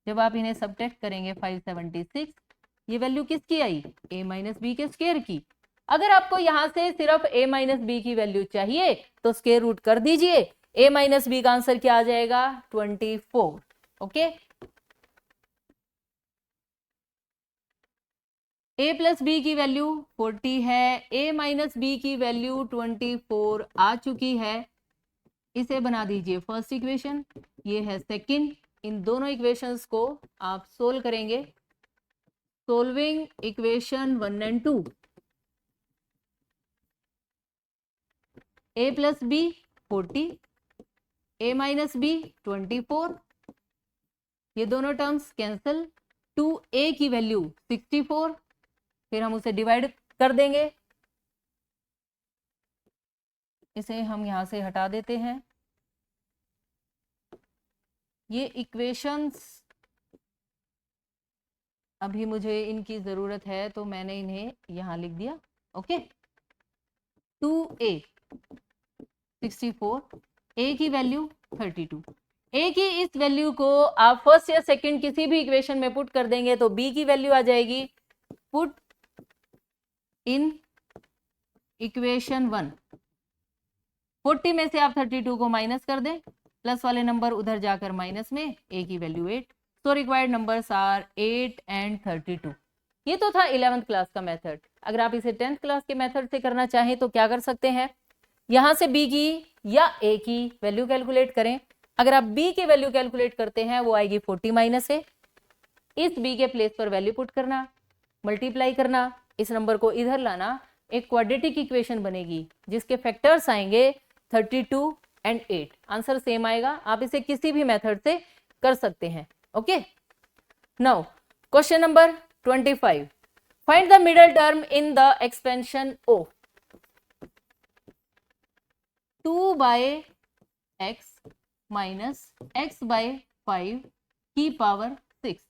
जब आप इन्हें सब्ट्रैक्ट करेंगे 576, ये वैल्यू किसकी आई? a माइनस बी के स्क्वायर की। अगर आपको यहां से सिर्फ a माइनस बी की वैल्यू चाहिए तो स्क्वायर रूट कर दीजिए, a माइनस बी का आंसर क्या आ जाएगा? 24। ओके, a प्लस बी की वैल्यू 40 है, a माइनस बी की वैल्यू 24 आ चुकी है। इसे बना दीजिए फर्स्ट इक्वेशन, ये है सेकंड। इन दोनों इक्वेशंस को आप सोल्व करेंगे। Solving equation 1 and 2, a plus b 40, a minus b 24, ये दोनों टर्म्स कैंसिल, 2a की वैल्यू 64, फिर हम उसे डिवाइड कर देंगे। इसे हम यहां से हटा देते हैं। ये इक्वेशंस अभी मुझे इनकी जरूरत है तो मैंने इन्हें यहां लिख दिया। ओके, 2a 64, a की वैल्यू 32। a की इस वैल्यू को आप फर्स्ट या सेकंड किसी भी इक्वेशन में पुट कर देंगे तो b की वैल्यू आ जाएगी। पुट इन इक्वेशन 1, 40 में से आप 32 को माइनस कर दें, प्लस वाले नंबर उधर जाकर माइनस में, a की value 8। So required numbers are 8 and 32। ये तो था 11th क्लास का मेथड। अगर आप इसे 10th क्लास के मेथड से करना चाहें तो क्या कर सकते हैं? यहां से b की या a की वैल्यू कैलकुलेट करें। अगर आप b की वैल्यू कैलकुलेट करते हैं वो आएगी 40 माइनस a। इस b के प्लेस पर वैल्यू पुट करना, मल्टीप्लाई करना, इस नंबर को इधर लाना, एक क्वाड्रेटिक इक्वेशन बनेगी जिसके फैक्टर्स आएंगे 32 एंड 8। आंसर सेम आएगा। आप इसे किसी भी मेथड से कर सकते हैं। Okay, now question number 25, find the middle term in the expansion of 2 by x minus x by 5 की पावर 6।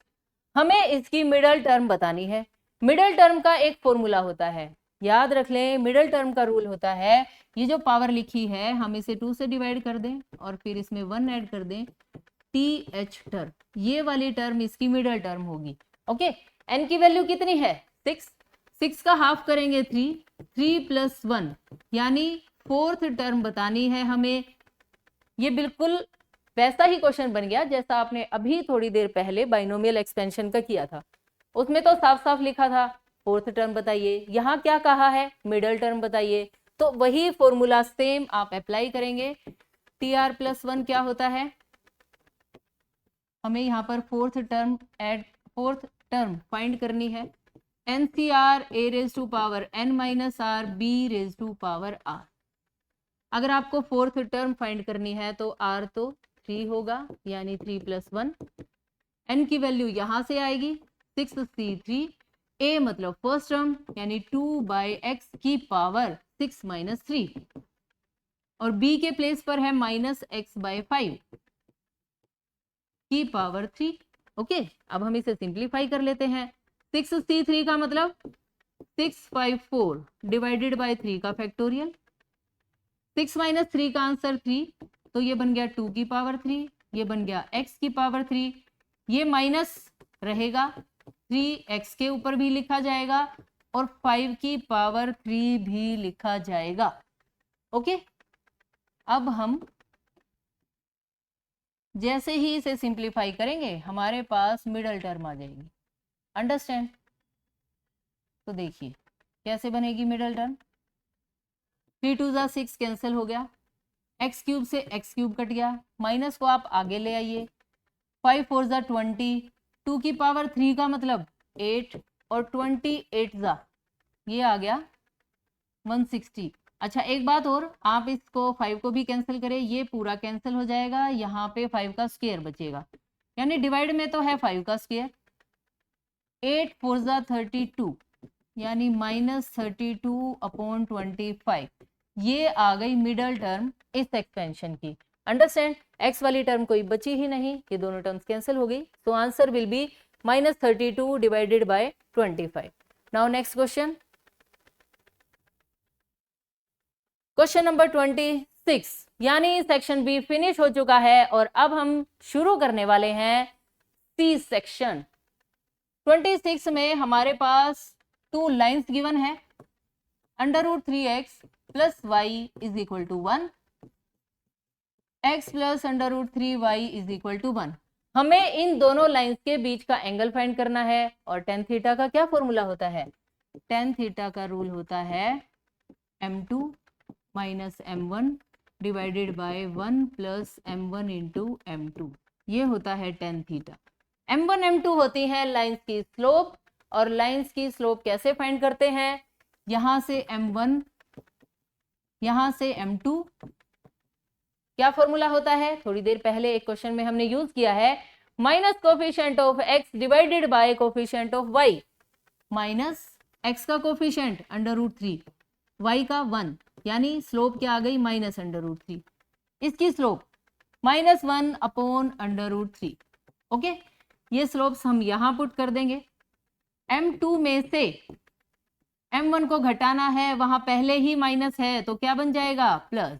हमें इसकी मिडल टर्म बतानी है। मिडल टर्म का एक फॉर्मूला होता है, याद रख लें। मिडल टर्म का रूल होता है, ये जो पावर लिखी है हम इसे 2 से डिवाइड कर दें और फिर इसमें 1 ऐड कर दें, th टर्म, ये वाली टर्म इसकी मिडल टर्म होगी। ओके, n की वैल्यू कितनी है? 6। 6 का हाफ करेंगे 3, 3 + 1 यानी 4th टर्म बतानी है हमें। ये बिल्कुल वैसा ही क्वेश्चन बन गया जैसा आपने अभी थोड़ी देर पहले बाइनोमियल एक्सपेंशन का किया था। उसमें तो साफ साफ लिखा था 4th टर्म बताइए, यहाँ क्या कहा है मिडल टर्म बताइए। तो वही फॉर्मूला सेम आप अप्लाई करेंगे। TR+1 क्या होता है, हमें यहाँ पर फोर्थ टर्म फाइंड करनी है। NCR A⁻n - R B⁻r। अगर आपको फोर्थ टर्म फाइंड करनी है तो R तो 3 होगा यानी 3 + 1। N की वैल्यू यहां से आएगी 6C3। A मतलब फर्स्ट टर्म यानी 2/x⁻6 - 3 और B के प्लेस पर है -x/5 की पावर 3। ओके, अब हम इसे सिंप्लीफाई कर लेते हैं। 6C3 का मतलब 654 / 3 का फैक्टोरियल। 6 - 3 का आंसर 3, तो ये बन गया 2 की पावर 3, ये बन गया x की पावर 3, ये माइनस रहेगा 3x के ऊपर भी लिखा जाएगा और 5 की पावर 3 भी लिखा जाएगा। ओके, अब हम जैसे ही इसे सिंप्लीफाई करेंगे हमारे पास मिडल टर्म आ जाएगी। अंडरस्टैंड? तो देखिए कैसे बनेगी मिडल टर्म। 3 × 2 = 6 कैंसिल हो गया, x³ से x³ कट गया, माइनस को आप आगे ले आइए। 5 × 4 = 20, 2 की पावर 3 का मतलब 8 और 28 ये आ गया 160। अच्छा एक बात और, आप इसको 5 को भी कैंसिल करें, ये पूरा कैंसिल हो जाएगा, यहाँ पे 5 का स्क्वायर बचेगा यानी डिवाइड में तो है 5 का स्क्वायर। 8 × 4 = 32 यानी -32/25। ये आ गई मिडल टर्म इस एक्सपेंशन की। अंडरस्टैंड? एक्स वाली टर्म कोई बची ही नहीं, ये दोनों टर्म्स कैंसिल हो गई। So answer will B -32 / 25। Now next question, question number 26 यानी सेक्शन बी फिनिश हो चुका है और अब हम शुरू करने वाले हैं सी सेक्शन। 26 में हमारे पास 2 लाइंस गिवन है, √3x + y = 1, x + √3y = 1। हमें इन दोनों लाइंस के बीच का एंगल फाइंड करना है और tan थीटा का क्या फॉर्मूला होता है, tan थीटा का रूल होता है m2 - m1 / 1 + m1 × m2। ये होता है tan थीटा। m1 m2 होती है लाइंस की स्लोप, और लाइंस की स्लोप कैसे फाइंड करते हैं, यहां से m1 यहां से m2। क्या फॉर्मूला होता है, थोड़ी देर पहले एक क्वेश्चन में हमने यूज किया है, minus coefficient of x divided by coefficient of y। Minus x का कोफिशिएंट √3, y का 1 यानी स्लोप क्या आ गई -√3। इसकी स्लोप -1/√3। ओके, ये स्लोप्स हम यहां पुट कर देंगे। m2 में से m1 को घटाना है, वहां पहले ही माइनस है तो क्या बन जाएगा प्लस।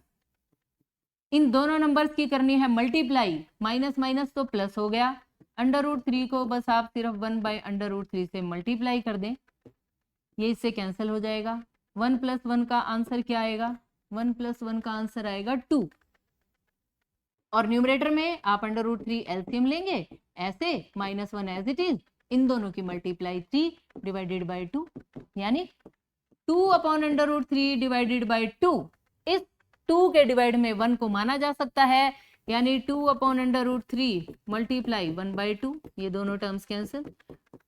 इन दोनों नंबर्स की करनी है मल्टीप्लाई, माइनस माइनस तो प्लस हो गया, √3 को बस आप सिर्फ 1/√3 से मल्टीप्लाई कर दें, ये इससे कैंसिल हो जाएगा। 1 + 1 का आंसर क्या आएगा, 1 + 1 का आंसर आएगा 2। और न्यूमरेटर में आप √3 एलसीएम लेंगे, ऐसे -1 एज इट इज, इन दोनों की मल्टीप्लाई 3 / 2 यानी 2/√3 / 2। इस 2 के डिवाइड में 1 को माना जा सकता है यानी 2/√3 मल्टीप्लाई 1/2, ये दोनों टर्म्स कैंसिल,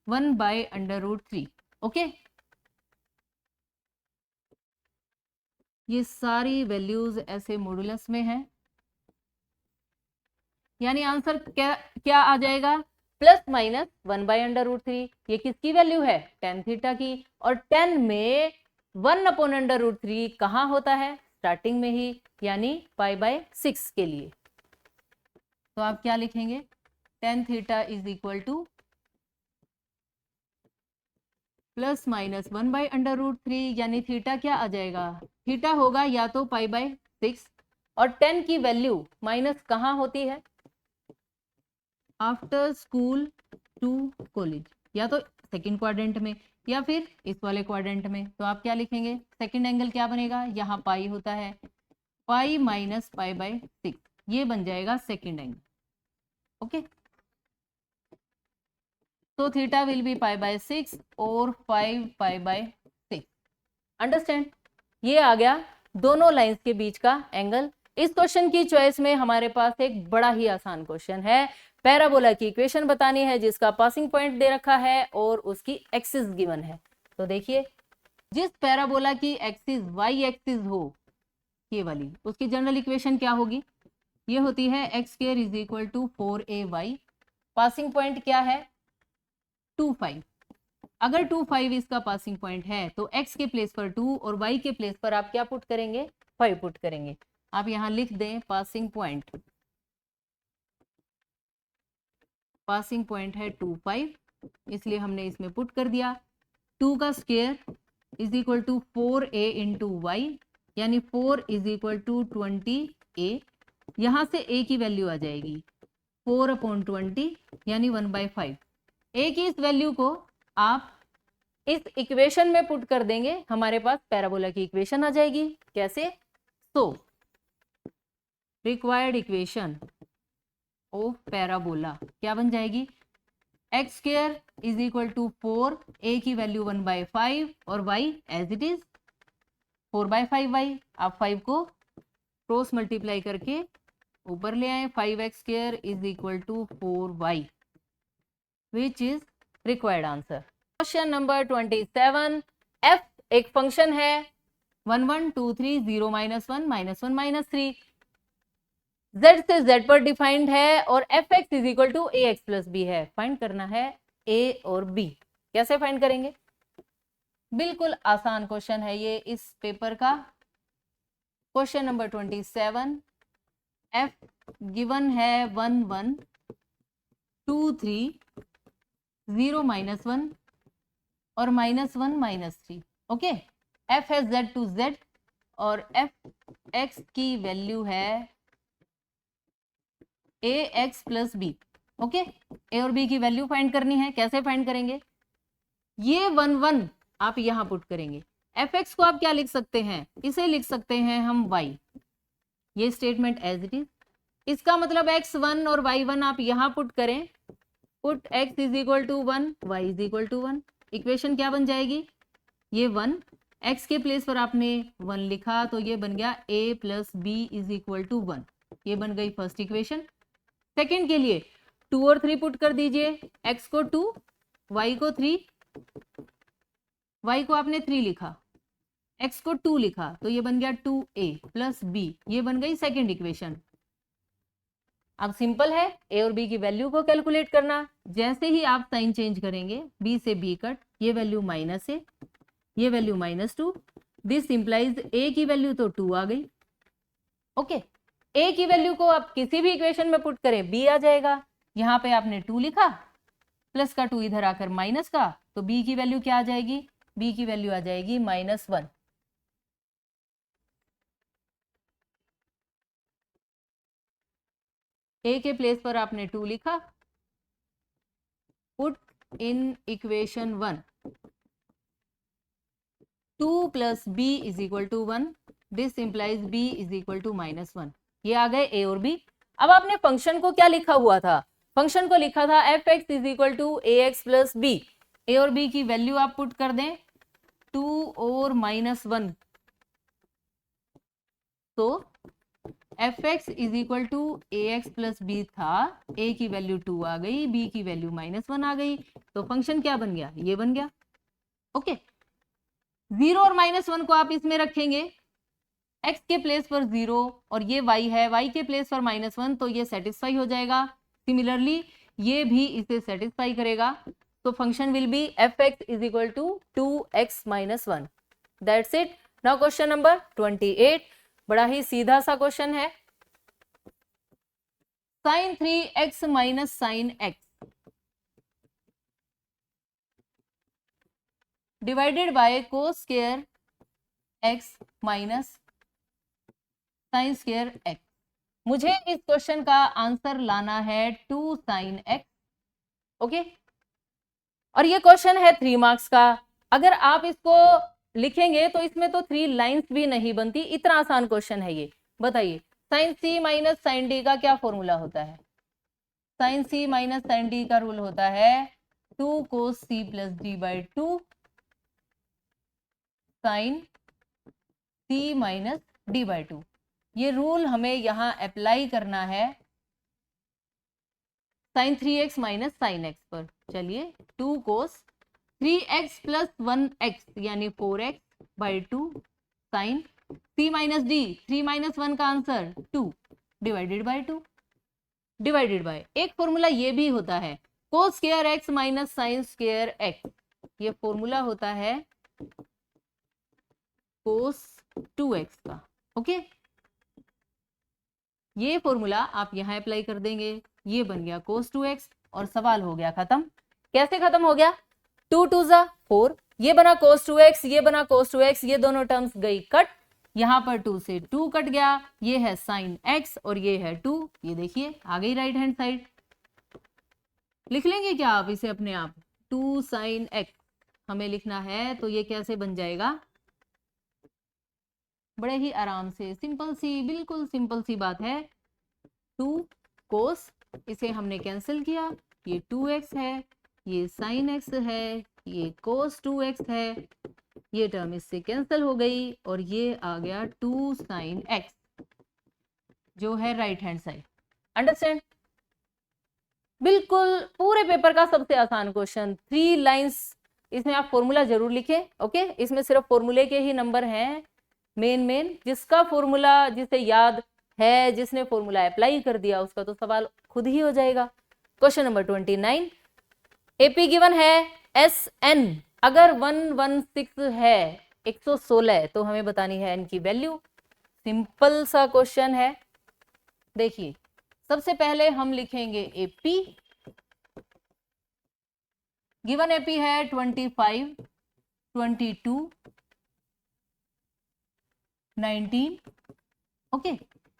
1/√3। ओके, ये सारी वैल्यूज ऐसे मॉडुलस में है यानी आंसर क्या आ जाएगा, ± 1/√3। ये किसकी वैल्यू है, tan थीटा की, और tan में 1/√3 कहाँ होता है, स्टार्टिंग में ही यानी π/6 के लिए। तो आप क्या लिखेंगे, tan थीटा = ± 1/√3 यानी थीटा क्या आ जाएगा, थीटा होगा या तो π/6 और tan की वैल्यू माइनस कहाँ होती है, आफ्टर स्कूल टू कॉलेज, या तो सेकेंड क्वाड्रेंट में या फिर इस वाले क्वाड्रेंट में, तो आप क्या लिखेंगे, सेकंड एंगल क्या बनेगा, यहाँ पाई होता है, पाई माइनस पाई बाय 6, ये बन जाएगा सेकंड एंगल। ओके, तो theta will be pi by 6 और 5 पाई बाय 6। अंडरस्टैंड, ये आ गया दोनों लाइंस के बीच का एंगल। इस क्वेश्चन की चॉइस में हमारे पास एक बड़ा ही आसान क्वेश्चन है, पैराबोला की इक्वेशन बतानी है जिसका पासिंग पॉइंट दे रखा है और उसकी एक्सिस गिवन है। तो देखिए, जिस पैराबोला की एक्सिस वाई एक्सिस हो, ये वाली, उसकी जनरल इक्वेशन क्या होगी, ये होती है x square is equal to 4ay, passing point क्या है 2 5। अगर 2 5 इसका पासिंग पॉइंट है तो x के प्लेस पर 2 और y के प्लेस पर आप क्या पुट करेंगे, 5 पुट करेंगे। आप यहां लिख दें पासिंग पॉइंट, पासिंग पॉइंट है 2 5, इसलिए हमने इसमें पुट कर दिया। 2 का square is equal to 4a into y, यानी 4 इज इक्वल टू 20a। यहां से a की वैल्यू आ जाएगी 4/20 यानी 1/5। a की इस वैल्यू को आप इस इक्वेशन में पुट कर देंगे, हमारे पास पैराबोला की इक्वेशन आ जाएगी। कैसे, तो रिक्वायर्ड इक्वेशन ऑफ पैराबोला क्या बन जाएगी, x square is equal to 4, a की वैल्यू 1/5 और y as it is 4/5y। आप 5 को क्रॉस मल्टीप्लाई करके ऊपर ले आए, 5x square is equal to 4y, which is required answer. Question number 27, f एक फंक्शन है 1 1 2 3 0 -1 -1 -3, z से z पर डिफाइंड है और fx is equal to ax plus b है। फाइंड करना है a और b। कैसे फाइंड करेंगे, बिल्कुल आसान क्वेश्चन है ये इस पेपर का। क्वेश्चन नंबर 27, f गिवन है 1 1 2 3 0 -1 और -1 -3। ओके, f है z टू z और fx की वैल्यू है ax plus b। Okay, a और b की वैल्यू फाइंड करनी है। कैसे फाइंड करेंगे, ये 1 1 आप यहां पुट करेंगे, fx को आप क्या लिख सकते हैं, इसे लिख सकते हैं हम y, ये स्टेटमेंट एज इट इज। इसका मतलब x1 और y1 आप यहां पुट करें, put x is equal to 1 y is equal to 1। Equation क्या बन जाएगी, ये 1, x के प्लेस पर आपने 1 लिखा तो ये बन गया a plus b is equal to 1। ये बन गई फर्स्ट इक्वेशन। सेकंड के लिए 2 और 3 पुट कर दीजिए, x को 2 y को 3, y को आपने 3 लिखा, x को 2 लिखा तो ये बन गया 2a प्लस b, ये बन गई सेकंड इक्वेशन। अब सिंपल है a और b की वैल्यू को कैलकुलेट करना। जैसे ही आप साइन चेंज करेंगे, b से b कट, ये वैल्यू माइनस है, ये वैल्यू -2, दिस इंप्लाइज a की वैल्यू तो 2 आ गई। ओके, a की वैल्यू को आप किसी भी इक्वेशन में पुट करें b आ जाएगा। यहां पे आपने 2 लिखा, प्लस का 2 इधर आकर माइनस का, तो b की वैल्यू क्या आ जाएगी, b की वैल्यू आ जाएगी -1। a के प्लेस पर आपने 2 लिखा, put in equation 1, 2 plus b is equal to 1, this implies b is equal to -1। ये आ गए a और b। अब आपने फंक्शन को क्या लिखा हुआ था, फंक्शन को लिखा था fx is equal to ax plus b। a और b की वैल्यू आप पुट कर दें, 2 और -1, तो fx is equal to ax plus b था, a की वैल्यू 2 आ गई, b की वैल्यू -1 आ गई, तो फंक्शन क्या बन गया, ये बन गया। ओके, 0 और -1 को आप इसमें रखेंगे, x के प्लेस पर 0 और ये y है, y के प्लेस पर -1, तो ये सेटिस्फाई हो जाएगा। सिमिलरली ये भी इसे सेटिस्फाई करेगा, तो function will be fx is equal to 2x -1। That's it. Now question number 28, बड़ा ही सीधा सा क्वेश्चन है। sin 3x minus sin x divided by cos square x minus sin square x। मुझे इस क्वेश्चन का आंसर लाना है 2 sin x। ओके, और ये क्वेश्चन है 3 मार्क्स का। अगर आप इसको लिखेंगे तो इसमें तो 3 लाइंस भी नहीं बनती, इतना आसान क्वेश्चन है ये। बताइए sine c minus sine d का क्या फॉर्मूला होता है? Sine c minus sine d का रूल होता है 2 cos c plus d by 2 sine c minus d by 2। ये रूल हमें यहां अप्लाई करना है sign 3x minus sine x पर। चलिए 2 cos 3x प्लस 1x यानी 4x by 2 sine c minus d, 3 minus 1 का answer 2 divided by 2 divided by एक फॉर्मूला ये भी होता है cos square x minus sine square x। ये फॉर्मूला होता है cos 2x का। ओके, ये फॉर्मूला आप यहां अप्लाई कर देंगे, ये बन गया cos 2x और सवाल हो गया खत्म। कैसे खत्म हो गया? 2 2 जा 4, ये बना cos 2x, ये बना cos 2x, ये दोनों टर्म्स गई कट, यहां पर 2 से 2 कट गया, ये है साइन x और ये है 2, ये देखिए आ गई राइट हैंड साइड। लिख लेंगे क्या आप इसे अपने आप? 2 साइन x हमें लिखना है तो ये कैसे बन जाएगा? बड़े ही आराम से, सिंपल सी, बिल्कुल सिंपल सी बात है। 2 cos, इसे हमने कैंसिल किया, ये 2x है, ये साइन x है, ये cos 2x है, ये टर्म इससे कैंसिल हो गई और ये आ गया 2 साइन x जो है राइट हैंड साइड। अंडरस्टैंड? बिल्कुल पूरे पेपर का सबसे आसान क्वेश्चन, 3 लाइंस। इसमें आप फॉर्मूला जरूर लिखें। ओके, इसमें सिर्फ फॉर्मूले के ही नंबर हैं मेन। जिसका फॉर्मूला जिसे याद है, जिसने फॉर्मूला अप्लाई कर दिया, उसका तो सवाल खुद ही हो जाएगा। क्वेश्चन नंबर 29, एपी गिवन है एस एन, अगर 116 है 116 तो हमें बतानी है एन की वैल्यू। सिंपल सा क्वेश्चन है। देखिए सबसे पहले हम लिखेंगे एपी, गिवन एपी है 25 22 19। ओके,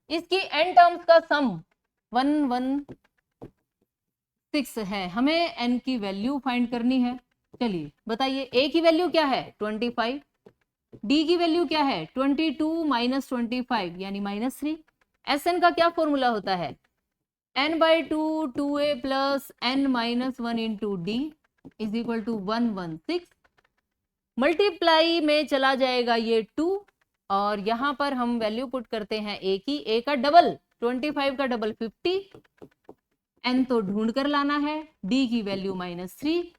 इसकी एन टर्म्स का सम 116 है, हमें एन की वैल्यू फाइंड करनी है। चलिए बताइए ए की वैल्यू क्या है? 25, डी की वैल्यू क्या है? 22 माइनस 25 यानी -3। एस एन का क्या फॉर्मूला होता है? n by 2 2a plus n minus 1 into d is equal to 116। Multiply में चला जाएगा ये 2 और यहां पर हम वैल्यू पुट करते हैं ए की, ए का डबल 25 का डबल 50, n तो ढूंढ कर लाना है, d की वैल्यू -3,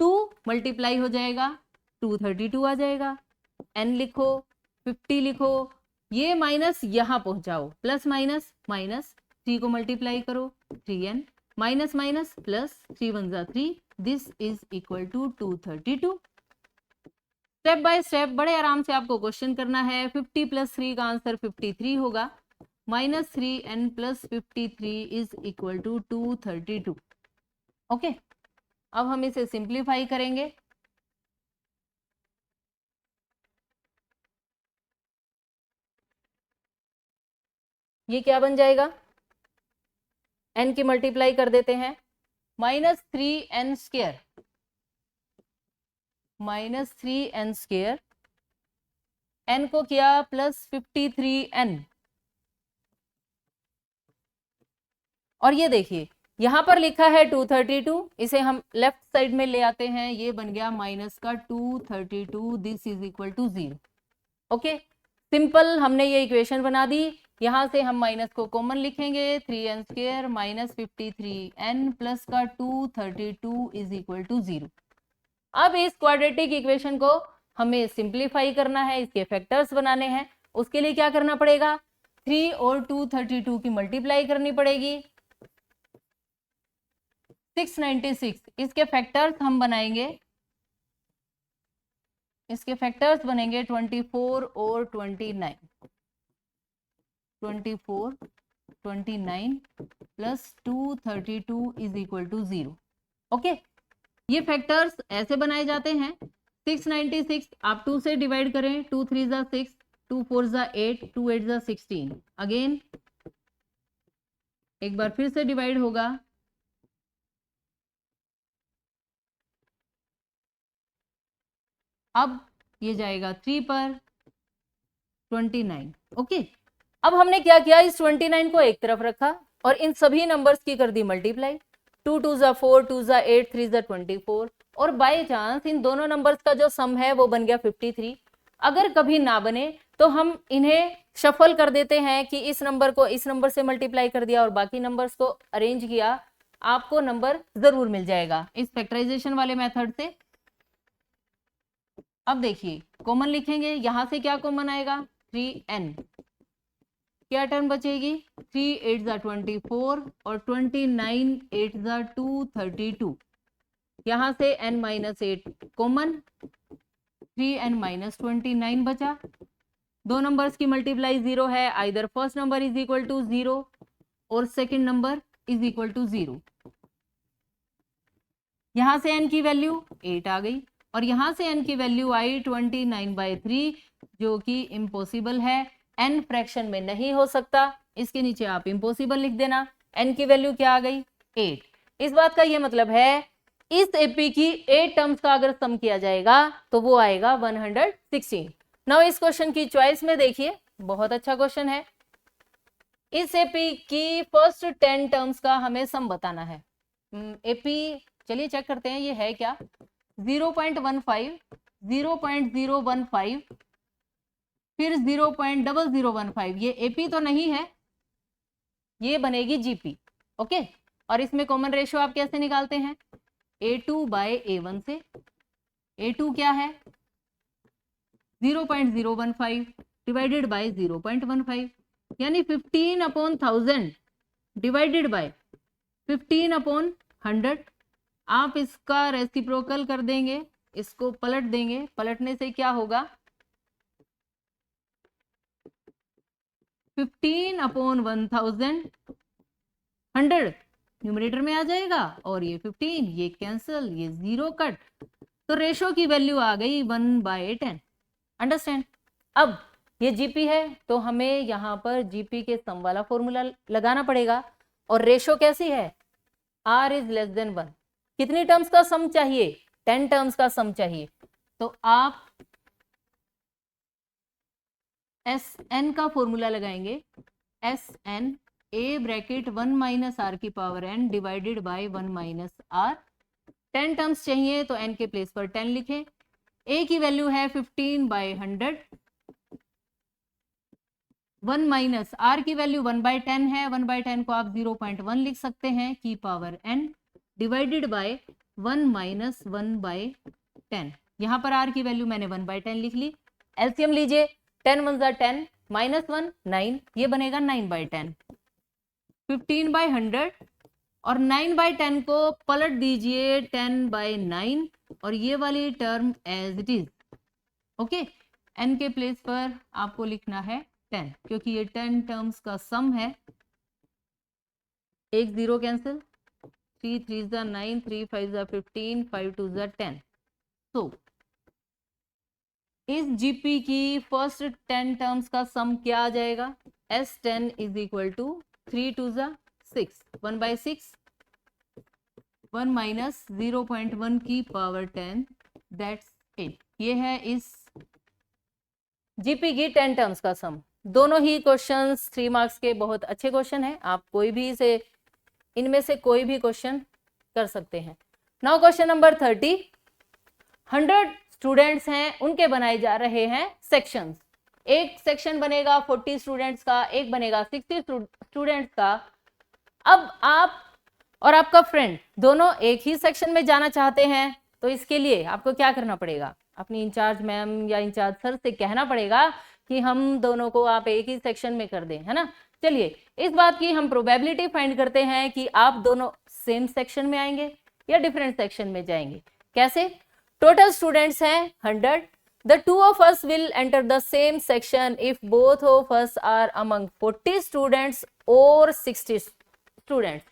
2 मल्टीप्लाई हो जाएगा 232 आ जाएगा, n लिखो 50 लिखो, ये माइनस यहां पहुंचाओ, प्लस माइनस माइनस 3 को मल्टीप्लाई करो 3n माइनस माइनस प्लस 3 1 जा 3, this is equal to 232। Step by step बड़े आराम से आपको क्वेश्चन करना है। 50 प्लस 3 का आंसर 53 होगा, -3n plus 53 is equal to 232। Okay, अब हम इसे सिंप्लीफाई करेंगे। ये क्या बन जाएगा? n की मल्टीप्लाई कर देते हैं, -3n square -3n square, n को किया प्लस 53n। और ये देखिए यहां पर लिखा है 232, इसे हम लेफ्ट साइड में ले आते हैं, ये बन गया माइनस का 232, this is equal to 0। Okay, simple हमने ये इक्वेशन बना दी। यहां से हम माइनस को कॉमन लिखेंगे, 3n square minus 53n plus का 232 इज इक्वल टू 0। अब इस क्वाड्रेटिक इक्वेशन को हमें सिंप्लीफाई करना है, इसके फैक्टर्स बनाने हैं। उसके लिए क्या करना पड़ेगा? 3 और 232 की मल्टीप्लाई करनी पड़ेगी, 696। इसके फैक्टर्स हम बनाएंगे, इसके फैक्टर्स बनेंगे 24 और 29, 24 29 plus 232 is equal to 0। Okay, ये फैक्टर्स ऐसे बनाए जाते हैं। 696 आप 2 से डिवाइड करें, 2 3 जा 6, 2 4 जा 8, 2 8 जा 16। अगेन एक बार फिर से डिवाइड होगा, अब ये जाएगा 3 पर 29। ओके, अब हमने क्या किया, इस 29 को एक तरफ रखा और इन सभी नंबर्स की कर दी मल्टीप्लाई। 2 2 जा 4, 2 जा 8, 3 जा 24, और बाय चांस इन दोनों नंबर्स का जो सम है वो बन गया 53। अगर कभी ना बने तो हम इन्हें शफल कर देते हैं कि इस नंबर को इस नंबर से मल्टीप्लाई कर दिया और बाकी नंबर्स को अरेंज किया, आपको नंबर जरूर मिल जाएगा इस फैक्टराइजेशन वाले मेथड से। अब देखिए कॉमन लिखेंगे, यहां से क्या कॉमन आएगा, 3n, क्या टर्म बचेगी, 3 8 जा 24 और 29 8 जा 232, यहां से n minus 8 common, 3n minus 29 बचा। दो नंबर्स की मल्टीप्लाई 0 है, either first number is equal to 0 और second number is equal to 0। यहां से n की वैल्यू 8 आ गई और यहां से n की वैल्यू आई 29/3, जो कि इम्पॉसिबल है, n फ्रैक्शन में नहीं हो सकता। इसके नीचे आप इम्पॉसिबल लिख देना। n की वैल्यू क्या आ गई, 8। इस बात का ये मतलब है इस एपी की 8 टर्म्स का अगर सम किया जाएगा तो वो आएगा 116। नाउ इस क्वेश्चन की चॉइस में देखिए, बहुत अच्छा क्वेश्चन है। इस एपी की फर्स्ट 10 टर्म्स का हमें सम बताना है। एपी चलिए चेक करते हैं ये है क्या, 0.15, 0.015, फिर 0.0015, ये एपी तो नहीं है, ये बनेगी जीपी। ओके, और इसमें कॉमन रेशियो आप कैसे निकालते हैं, A2/A1 से। A2 क्या है, 0.015 डिवाइडेड बाय 0.15, यानी 15/1000 डिवाइडेड बाय 15/100। आप इसका रेसिप्रोकल कर देंगे, इसको पलट देंगे, पलटने से क्या होगा, 15/1000, 100 न्यूमरेटर में आ जाएगा और ये 15, ये कैंसल, ये 0 कट, तो रेशो की वैल्यू आ गई 1/10। अंडरस्टैंड। अब ये जीपी है तो हमें यहाँ पर जीपी के सम वाला फॉर्मूला लगाना पड़ेगा, और रेशो कैसी है, r इज लेस देन 1। कितनी टर्म्स का सम चाहिए, 10 टर्म्स का सम चाहिए, तो आप Sn का फॉर्मूला लगाएंगे, Sn a bracket 1 minus R की power n divided by 1 minus R. 10 terms चाहिए तो n के प्लेस पर 10 लिखें। a की वैल्यू है 15/100, 1 माइनस आर की वैल्यू 1/10 है, 1/10 को आप 0.1 लिख सकते हैं की power n divided by 1 minus 1/10। यहाँ पर r की वैल्यू मैंने 1/10 लिख ली। एलसीएम लीजिए, 10 1 जा 10 माइनस 1 9, ये बनेगा 9/10। 15/100 और 9/10 को पलट दीजिए 10/9 और ये वाली term as it is. Okay, n के प्लेस पर आपको लिखना है 10, क्योंकि ये 10 टर्म्स का सम है। एक 0 कैंसिल, 3 3 जा 9, 3 5 जा 15, 5 2 जा 10। तो इस जीपी की फर्स्ट 10 टर्म्स का सम क्या आ जाएगा, S10 इज इक्वल टू 3 2 जा 6, 1/6, 1 माइनस 0.1 की पावर 10, दैट्स इट। ये है इस जीपी की 10 टर्म्स का सम। दोनों ही क्वेश्चंस 3 मार्क्स के बहुत अच्छे क्वेश्चन हैं, आप कोई भी इसे इनमें से कोई भी क्वेश्चन कर सकते हैं। नाउ क्वेश्चन नंबर 30, 100 स्टूडेंट्स हैं, उनके बनाए जा रहे हैं सेक्शंस। एक सेक्शन बनेगा 40 स्टूडेंट्स का, एक बनेगा 60 स्टूडेंट्स का। अब आप और आपका फ्रेंड दोनों एक ही सेक्शन में जाना चाहते हैं, तो इसके लिए आपको क्या करना पड़ेगा, अपनी इंचार्ज मैम या इंचार्ज सर से कहना पड़ेगा कि हम दोनों को आप एक ही सेक्शन में कर दें, है ना। चलिए इस बात की हम प्रोबेबिलिटी फाइंड करते हैं कि आप दोनों सेम सेक्शन में आएंगे या डिफरेंट सेक्शन में जाएंगे। कैसे, टोटल स्टूडेंट्स हैं 100, the two of us will enter the same section if both of us are among 40 students or 60 students।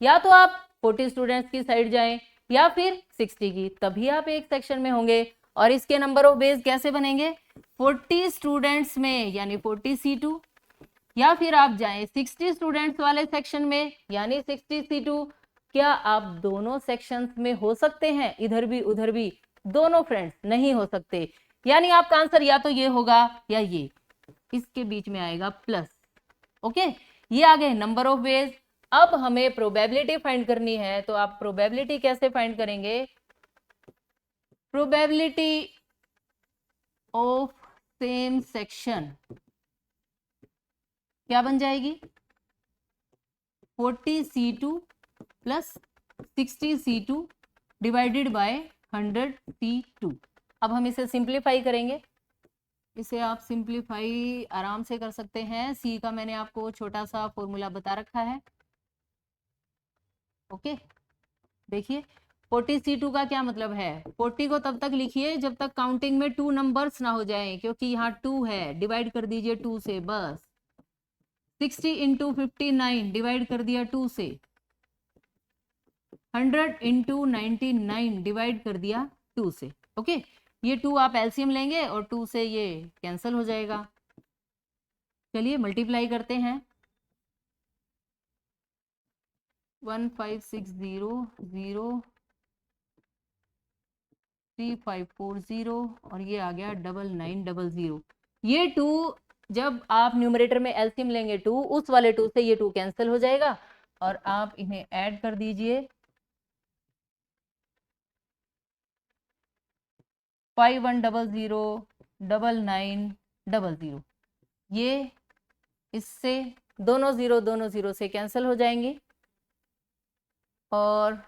या तो आप 40 स्टूडेंट्स की साइड जाएं या फिर 60 की, तभी आप एक सेक्शन में होंगे। और इसके नंबर ऑफ बेस कैसे बनेंगे, 40 स्टूडेंट्स में यानी 40C2, या फिर आप जाएं 60 स्टूडेंट्स वाले सेक्शन में यानी 60C2। क्या आप दोनों सेक्शंस में हो सकते हैं, इधर भी उधर भी, दोनों फ्रेंड्स नहीं हो सकते, यानी आपका आंसर या तो ये होगा या ये, इसके बीच में आएगा प्लस। ओके, ये आ गए नंबर ऑफ वेज। अब हमें प्रोबेबिलिटी फाइंड करनी है, तो आप प्रोबेबिलिटी कैसे फाइंड करेंगे? प्रोबेबिलिटी ऑफ सेम सेक्शन क्या बन जाएगी? 40C2 plus 60C2 divided by 100C2। अब हम इसे सिंप्लीफाई करेंगे, इसे आप सिंप्लीफाई आराम से कर सकते हैं। सी का मैंने आपको छोटा सा फॉर्मूला बता रखा है। ओके, देखिए 40C2 का क्या मतलब है? 40 को तब तक लिखिए जब तक काउंटिंग में 2 नंबर्स ना हो जाएं, क्योंकि यहाँ 2 है, डिवाइड कर दीजिए 2 से बस। 60 इंटू 59 डिवाइड कर दिया 2 से। 100 इंटू 99 डिवाइड कर दिया 2 से। ओके, ये 2 आप एलसीएम लेंगे और 2 से ये कैंसिल हो जाएगा। चलिए मल्टीप्लाई करते हैं। 1560 और ये आ गया 9900। ये 2 जब आप न्यूमरेटर में एलसीएम लेंगे 2, उस वाले 2 से ये 2 कैंसिल हो जाएगा और आप इन्हें ऐड कर दीजिए। 5100 ये इससे दोनों जीरो से कैंसिल हो जाएंगे और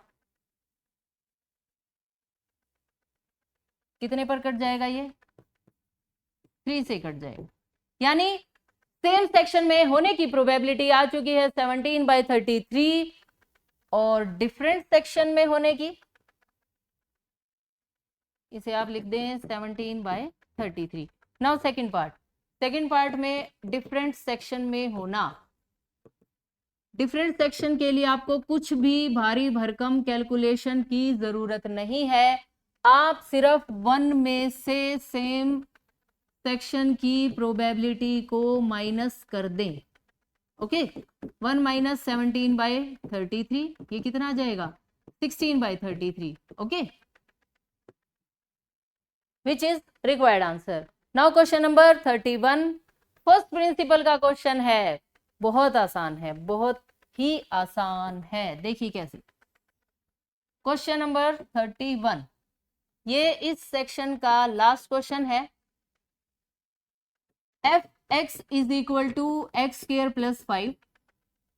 कितने पर कट जाएगा? ये 3 से कट जाएगा, यानी सेम सेक्शन में होने की प्रोबेबिलिटी आ चुकी है 17/33 और डिफरेंट सेक्शन में होने की, इसे आप लिख दें 17/33। नाउ सेकंड पार्ट में डिफरेंट सेक्शन में होना। डिफरेंट सेक्शन के लिए आपको कुछ भी भारी भरकम कैलकुलेशन की जरूरत नहीं है, आप सिर्फ 1 में से सेम सेक्शन की प्रोबेबिलिटी को माइनस कर दें। ओके, 1 माइनस 17/33, ये कितना आ जाएगा? 16/33। Okay, which is required answer. Now question number 31, first principle का क्वेश्चन है। बहुत आसान है, बहुत ही आसान है। देखिए कैसे। क्वेश्चन नंबर 31, ये इस सेक्शन का लास्ट क्वेश्चन है। f(x) is equal to x square plus 5।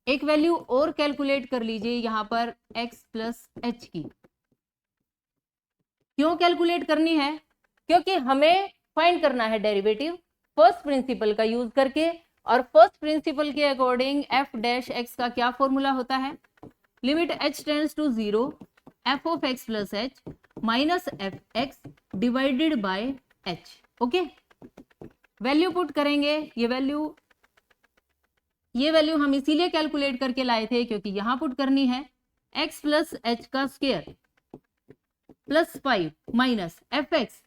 एक वैल्यू और कैलकुलेट कर लीजिए यहां पर x प्लस h की। क्यों कैलकुलेट करनी है? क्योंकि हमें फाइंड करना है डेरिवेटिव फर्स्ट प्रिंसिपल का यूज करके, और फर्स्ट प्रिंसिपल के अकॉर्डिंग f डैश x का क्या फॉर्मूला होता है? Limit h tends to 0 f of x plus h minus f x divided by h। Okay, value put करेंगे। ये वैल्यू हम इसीलिए कैलकुलेट करके लाए थे क्योंकि यहां पुट करनी है x प्लस h का square plus 5 minus f x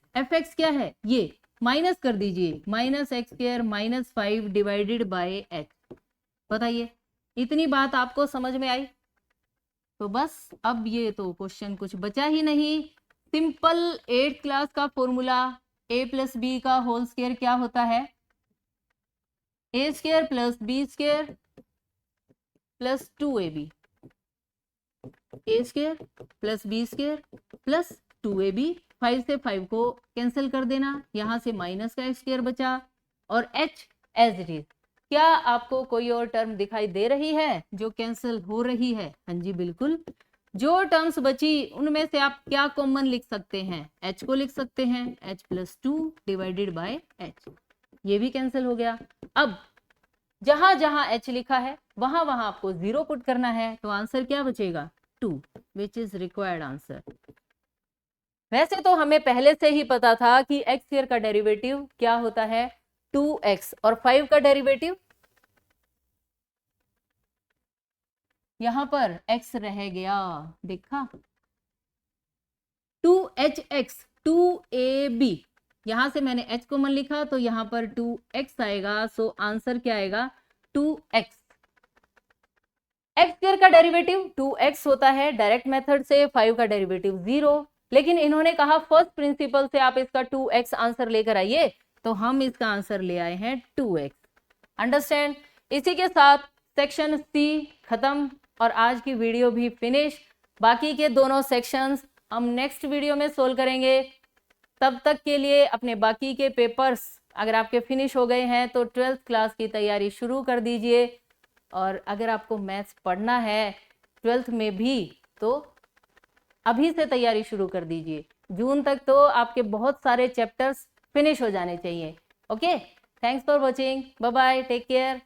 क्या है? ये माइनस कर दीजिए, minus x square minus 5 divided by h। बताइए, इतनी बात आपको समझ में आई? तो बस अब ये तो क्वेश्चन कुछ बचा ही नहीं। सिंपल 8th क्लास का फॉर्मूला a प्लस बी का होल स्क्वायर क्या होता है? a square plus b square plus 2ab। a square plus b square plus 2ab। 5 से 5 को कैंसिल कर देना, यहां से माइनस का स्क्वायर बचा और h एज इट इज। क्या आपको कोई और टर्म दिखाई दे रही है जो कैंसिल हो रही है? हाँ जी बिल्कुल, जो टर्म्स बची उनमें से आप क्या कॉमन लिख सकते हैं? h को लिख सकते हैं, h plus 2 divided by h। ये भी कैंसिल हो गया। अब जहां जहां h लिखा है वहां वहां आपको 0 पुट करना है, तो आंसर क्या बचेगा? 2, विच इज रिक्वायर्ड आंसर। वैसे तो हमें पहले से ही पता था कि एक्स स्क्वायर का डेरिवेटिव क्या होता है? 2x, और 5 का डेरिवेटिव यहां पर x रह गया, देखा? 2hx 2ab, यहां से मैंने h कॉमन लिखा तो यहां पर 2x आएगा, सो आंसर क्या आएगा? 2x। एक्स स्क्वायर का डेरिवेटिव 2x होता है डायरेक्ट मेथड से, 5 का डेरिवेटिव 0, लेकिन इन्होंने कहा फर्स्ट प्रिंसिपल से आप इसका 2x आंसर लेकर आइए, तो हम इसका आंसर ले आए हैं 2x। अंडरस्टैंड? इसी के साथ सेक्शन सी खत्म और आज की वीडियो भी फिनिश। बाकी के दोनों सेक्शंस हम नेक्स्ट वीडियो में सोल्व करेंगे। तब तक के लिए अपने बाकी के पेपर्स अगर आपके फिनिश हो गए हैं तो 12th क्लास की तैयारी शुरू कर दीजिए। और अगर आपको मैथ्स पढ़ना है 12th में भी तो अभी से तैयारी शुरू कर दीजिए। जून तक तो आपके बहुत सारे चैप्टर्स फिनिश हो जाने चाहिए। Okay, thanks for watching, bye bye, take care.